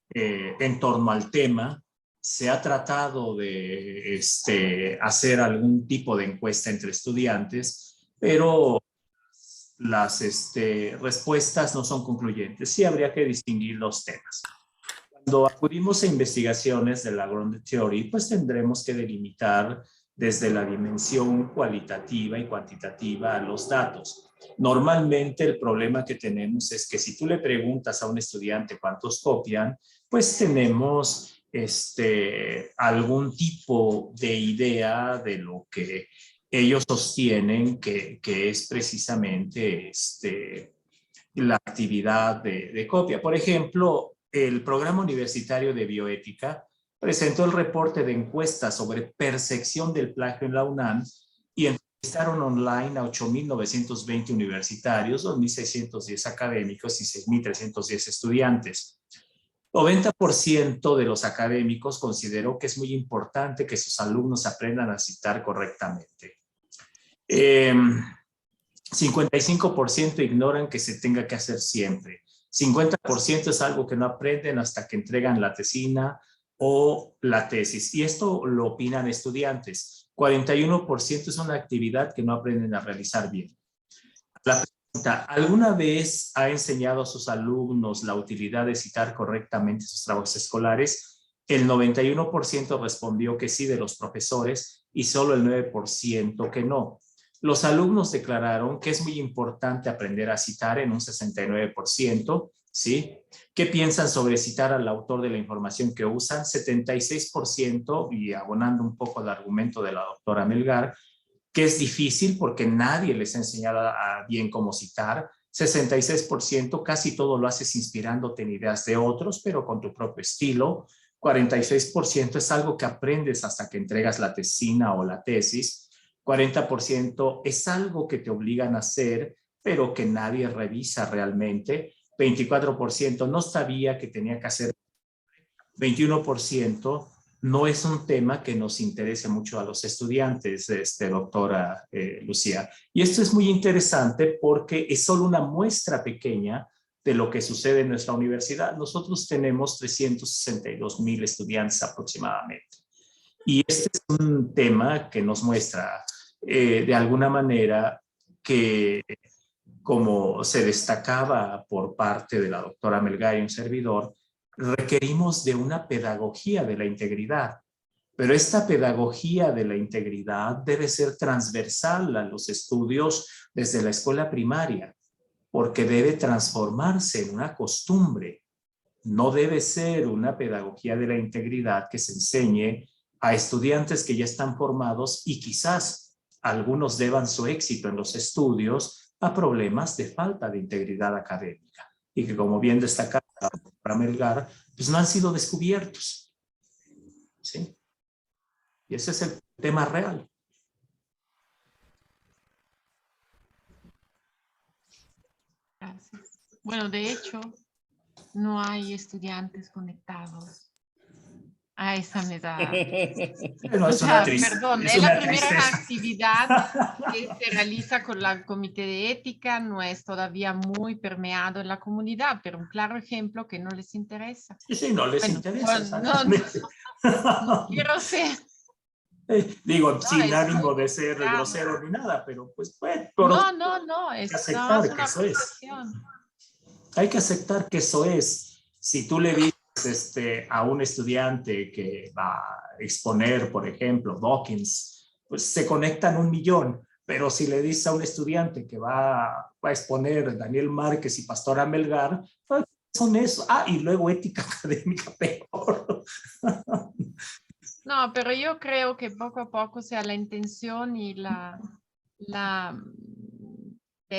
en torno al tema. Se ha tratado de hacer algún tipo de encuesta entre estudiantes, pero las respuestas no son concluyentes. Sí habría que distinguir los temas. Cuando acudimos a investigaciones de la Grounded Theory, pues tendremos que delimitar desde la dimensión cualitativa y cuantitativa a los datos. Normalmente el problema que tenemos es que si tú le preguntas a un estudiante cuántos copian, pues tenemos algún tipo de idea de lo que ellos sostienen que es precisamente la actividad de copia. Por ejemplo, el Programa Universitario de Bioética presentó el reporte de encuesta sobre percepción del plagio en la UNAM y entrevistaron online a 8.920 universitarios, 2.610 académicos y 6.310 estudiantes. 90% de los académicos consideró que es muy importante que sus alumnos aprendan a citar correctamente. 55% ignoran que se tenga que hacer siempre. 50% es algo que no aprenden hasta que entregan la tesina o la tesis. Y esto lo opinan estudiantes. 41% es una actividad que no aprenden a realizar bien. La pregunta, ¿alguna vez ha enseñado a sus alumnos la utilidad de citar correctamente sus trabajos escolares? El 91% respondió que sí de los profesores y solo el 9% que no. Los alumnos declararon que es muy importante aprender a citar en un 69%, ¿sí? ¿Qué piensan sobre citar al autor de la información que usan? 76%, y abonando un poco al argumento de la doctora Melgar, que es difícil porque nadie les ha enseñado a bien cómo citar. 66%, casi todo lo haces inspirándote en ideas de otros, pero con tu propio estilo. 46% es algo que aprendes hasta que entregas la tesina o la tesis. 40% es algo que te obligan a hacer, pero que nadie revisa realmente. 24% no sabía que tenía que hacer. 21% no es un tema que nos interese mucho a los estudiantes, doctora Lucía. Y esto es muy interesante porque es solo una muestra pequeña de lo que sucede en nuestra universidad. Nosotros tenemos 362,000 estudiantes aproximadamente. Y este es un tema que nos muestra de alguna manera que, como se destacaba por parte de la doctora Melgar y un servidor, requerimos de una pedagogía de la integridad. Pero esta pedagogía de la integridad debe ser transversal a los estudios desde la escuela primaria, porque debe transformarse en una costumbre. No debe ser una pedagogía de la integridad que se enseñe a estudiantes que ya están formados y quizás algunos deban su éxito en los estudios a problemas de falta de integridad académica y que, como bien destacaba para Melgar, pues no han sido descubiertos. ¿Sí? Y ese es el tema real. Gracias. Bueno, de hecho, no hay estudiantes conectados Ah, esa me da. Bueno, O es una sea, perdón, es es la una primera tristeza. actividad que se realiza con el comité de ética, no es todavía muy permeado en la comunidad, pero un claro ejemplo que no les interesa. Sí, sí, no les Bueno, interesa, no, exactamente. no quiero ser, Digo, no, sin es muy ánimo de ser complicado. grosero ni nada, pero pues, No, no, no, hay que es nada más aceptar que una eso es. apreciación. Hay que aceptar que eso es. Si tú le dices a un estudiante que va a exponer, por ejemplo, Dawkins, pues se conectan 1.000.000. Pero si le dices a un estudiante que va a exponer Daniel Márquez y Pastora Melgar, pues son eso. Ah, y luego ética académica peor. No, pero yo creo que poco a poco, o sea, la intención y de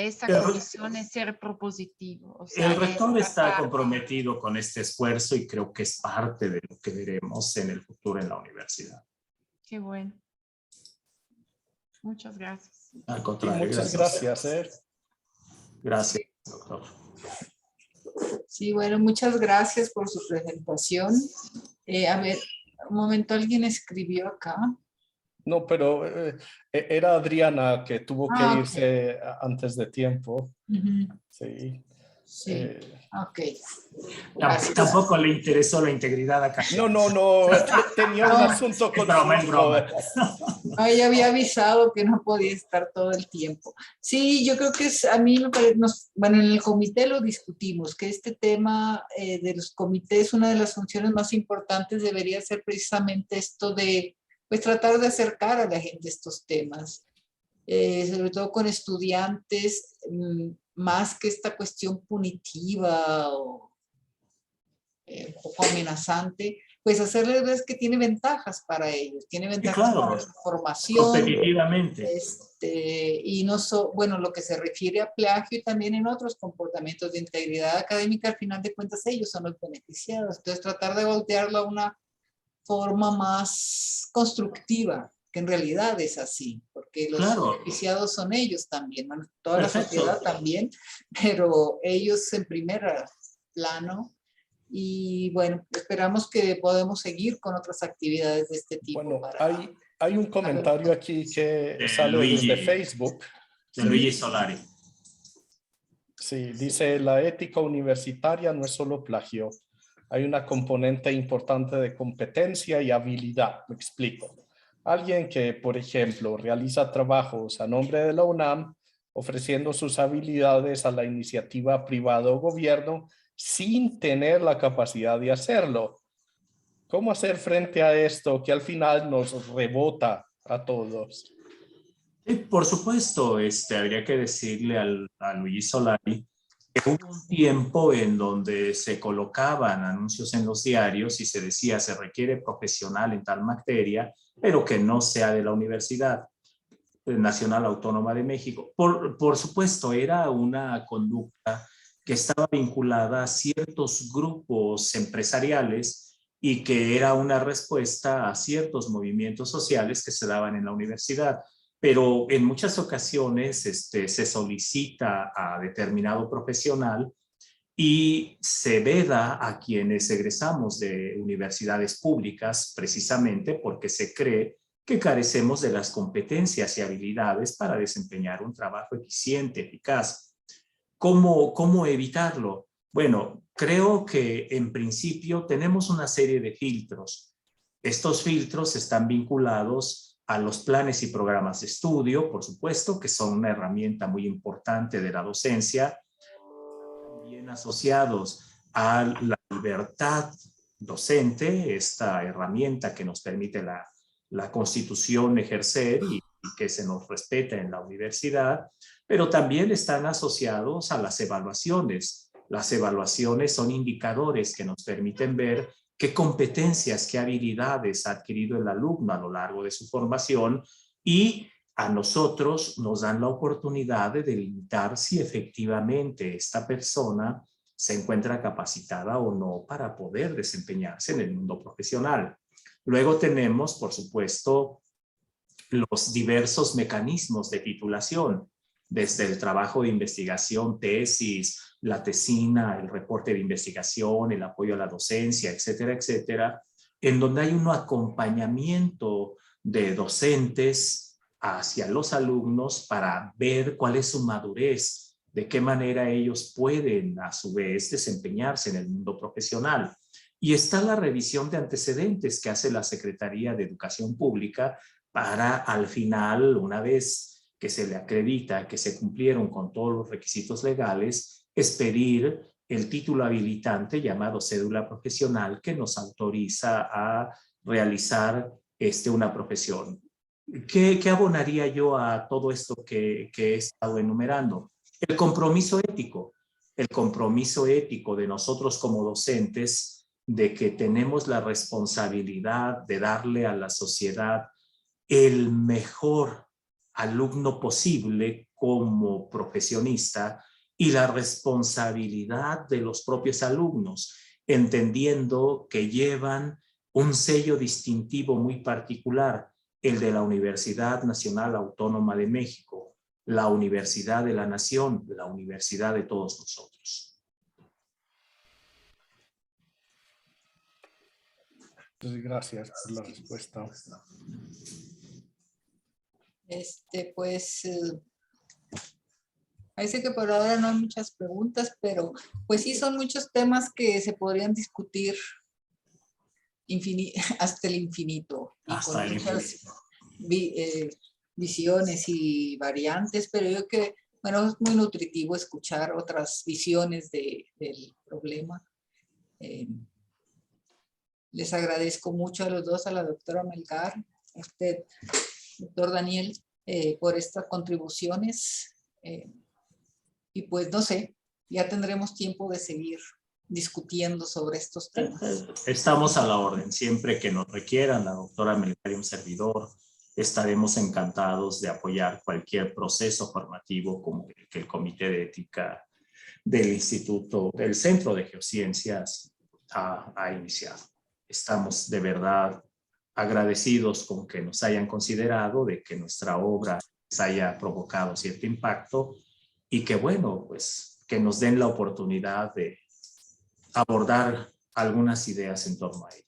esta El, comisión es ser propositivo, o sea, el es rector está tratar. comprometido con este esfuerzo y creo que es parte de lo que veremos en el futuro en la universidad. Qué bueno. Muchas gracias. Al Y contrario, muchas gracias. gracias. Gracias, doctor. Sí, bueno, muchas gracias por su presentación. A ver, un momento, alguien escribió acá. No, pero era Adriana que tuvo que Ah, ok. irse antes de tiempo. Ujú. Sí. Sí, ok. Tampoco le interesó la integridad académica. No, tenía un No, asunto con Es su broma, es hijo. broma. no, ella había avisado que no podía estar todo el tiempo. Sí, yo creo que a mí me parece, bueno, en el comité lo discutimos, que este tema de los comités, una de las funciones más importantes debería ser precisamente esto de, pues, tratar de acercar a la gente estos temas, sobre todo con estudiantes, más que esta cuestión punitiva o un poco amenazante, pues hacerles ver que tiene ventajas para ellos, tiene Y ventajas claro, para su formación, competitivamente. y no bueno, lo que se refiere a plagio y también en otros comportamientos de integridad académica, al final de cuentas ellos son los beneficiados. Entonces tratar de voltearlo a una forma más constructiva, que en realidad es así, porque los Claro, beneficiados son ellos también, bueno, toda la perfecto. sociedad también, pero ellos en primer plano. Y bueno, esperamos que podamos seguir con otras actividades de este tipo. Bueno, Para hay un comentario aquí que sale desde Facebook. De Luigi Solari. Sí, dice, la ética universitaria no es solo plagio. Hay una componente importante de competencia y habilidad. Me explico. Alguien que, por ejemplo, realiza trabajos a nombre de la UNAM, ofreciendo sus habilidades a la iniciativa privada o gobierno sin tener la capacidad de hacerlo. ¿Cómo hacer frente a esto que al final nos rebota a todos? Por supuesto, habría que decirle a Luigi Solari que hubo un tiempo en donde se colocaban anuncios en los diarios y se decía se requiere profesional en tal materia, pero que no sea de la Universidad Nacional Autónoma de México. Por supuesto, era una conducta que estaba vinculada a ciertos grupos empresariales y que era una respuesta a ciertos movimientos sociales que se daban en la universidad. Pero en muchas ocasiones se solicita a determinado profesional y se veda a quienes egresamos de universidades públicas precisamente porque se cree que carecemos de las competencias y habilidades para desempeñar un trabajo eficiente, eficaz. ¿Cómo evitarlo? Bueno, creo que en principio tenemos una serie de filtros. Estos filtros están vinculados a los planes y programas de estudio, por supuesto, que son una herramienta muy importante de la docencia, también asociados a la libertad docente, esta herramienta que nos permite la Constitución ejercer y que se nos respeta en la universidad, pero también están asociados a las evaluaciones. Las evaluaciones son indicadores que nos permiten ver qué competencias, qué habilidades ha adquirido el alumno a lo largo de su formación y a nosotros nos dan la oportunidad de delimitar si efectivamente esta persona se encuentra capacitada o no para poder desempeñarse en el mundo profesional. Luego tenemos, por supuesto, los diversos mecanismos de titulación, desde el trabajo de investigación, tesis, la tesina, el reporte de investigación, el apoyo a la docencia, etcétera, etcétera, en donde hay un acompañamiento de docentes hacia los alumnos para ver cuál es su madurez, de qué manera ellos pueden a su vez desempeñarse en el mundo profesional. Y está la revisión de antecedentes que hace la Secretaría de Educación Pública para al final, una vez que se le acredita que se cumplieron con todos los requisitos legales, expedir el título habilitante llamado cédula profesional que nos autoriza a realizar una profesión. ¿Qué abonaría yo a todo esto que he estado enumerando? El compromiso ético de nosotros como docentes, de que tenemos la responsabilidad de darle a la sociedad el mejor alumno posible como profesionista, y la responsabilidad de los propios alumnos, entendiendo que llevan un sello distintivo muy particular, el de la Universidad Nacional Autónoma de México, la Universidad de la Nación, la Universidad de todos nosotros. Gracias por la respuesta. Pues parece que por ahora no hay muchas preguntas, pero pues sí son muchos temas que se podrían discutir hasta el infinito. Hasta el infinito. Visiones y variantes, pero yo creo que, bueno, es muy nutritivo escuchar otras visiones del problema. Les agradezco mucho a los dos, a la doctora Melgar, a usted, doctor Daniel, por estas contribuciones. Y pues no sé, ya tendremos tiempo de seguir discutiendo sobre estos temas. Estamos a la orden, siempre que nos requieran, la doctora Melgar y un servidor, estaremos encantados de apoyar cualquier proceso formativo como el que el Comité de Ética del Instituto, del Centro de Geociencias ha iniciado. Estamos de verdad agradecidos con que nos hayan considerado, de que nuestra obra les haya provocado cierto impacto y que, bueno, pues que nos den la oportunidad de abordar algunas ideas en torno a ella.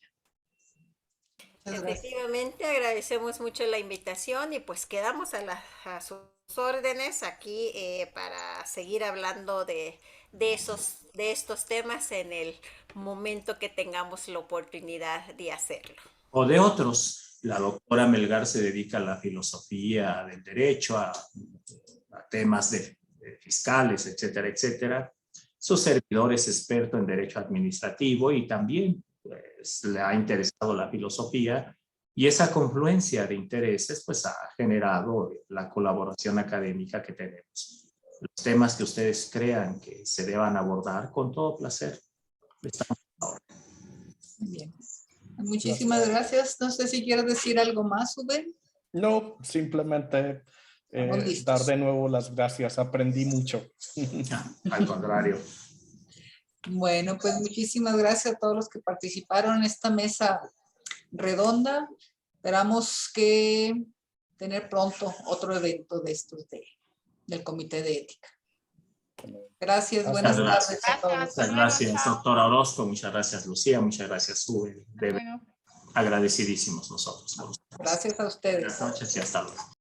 Efectivamente, agradecemos mucho la invitación y pues quedamos a sus órdenes aquí para seguir hablando de estos temas en el momento que tengamos la oportunidad de hacerlo. O de otros. La doctora Melgar se dedica a la filosofía del derecho, a temas de fiscales, etcétera, etcétera. Su servidor es experto en derecho administrativo y también pues, le ha interesado la filosofía, y esa confluencia de intereses pues ha generado la colaboración académica que tenemos. Los temas que ustedes crean que se deban abordar, con todo placer. Estamos ahora. Bien. Muchísimas gracias. No sé si quieres decir algo más, Rubén. No, simplemente dar de nuevo las gracias. Aprendí mucho. Al contrario. Bueno, pues muchísimas gracias a todos los que participaron en esta mesa redonda. Esperamos que tener pronto otro evento de estos del Comité de Ética. Gracias, buenas tardes a todos. Muchas gracias, doctora Orozco. Muchas gracias, Lucía. Muchas gracias, Sue. Agradecidísimos nosotros. Gracias a ustedes. Buenas noches y hasta luego.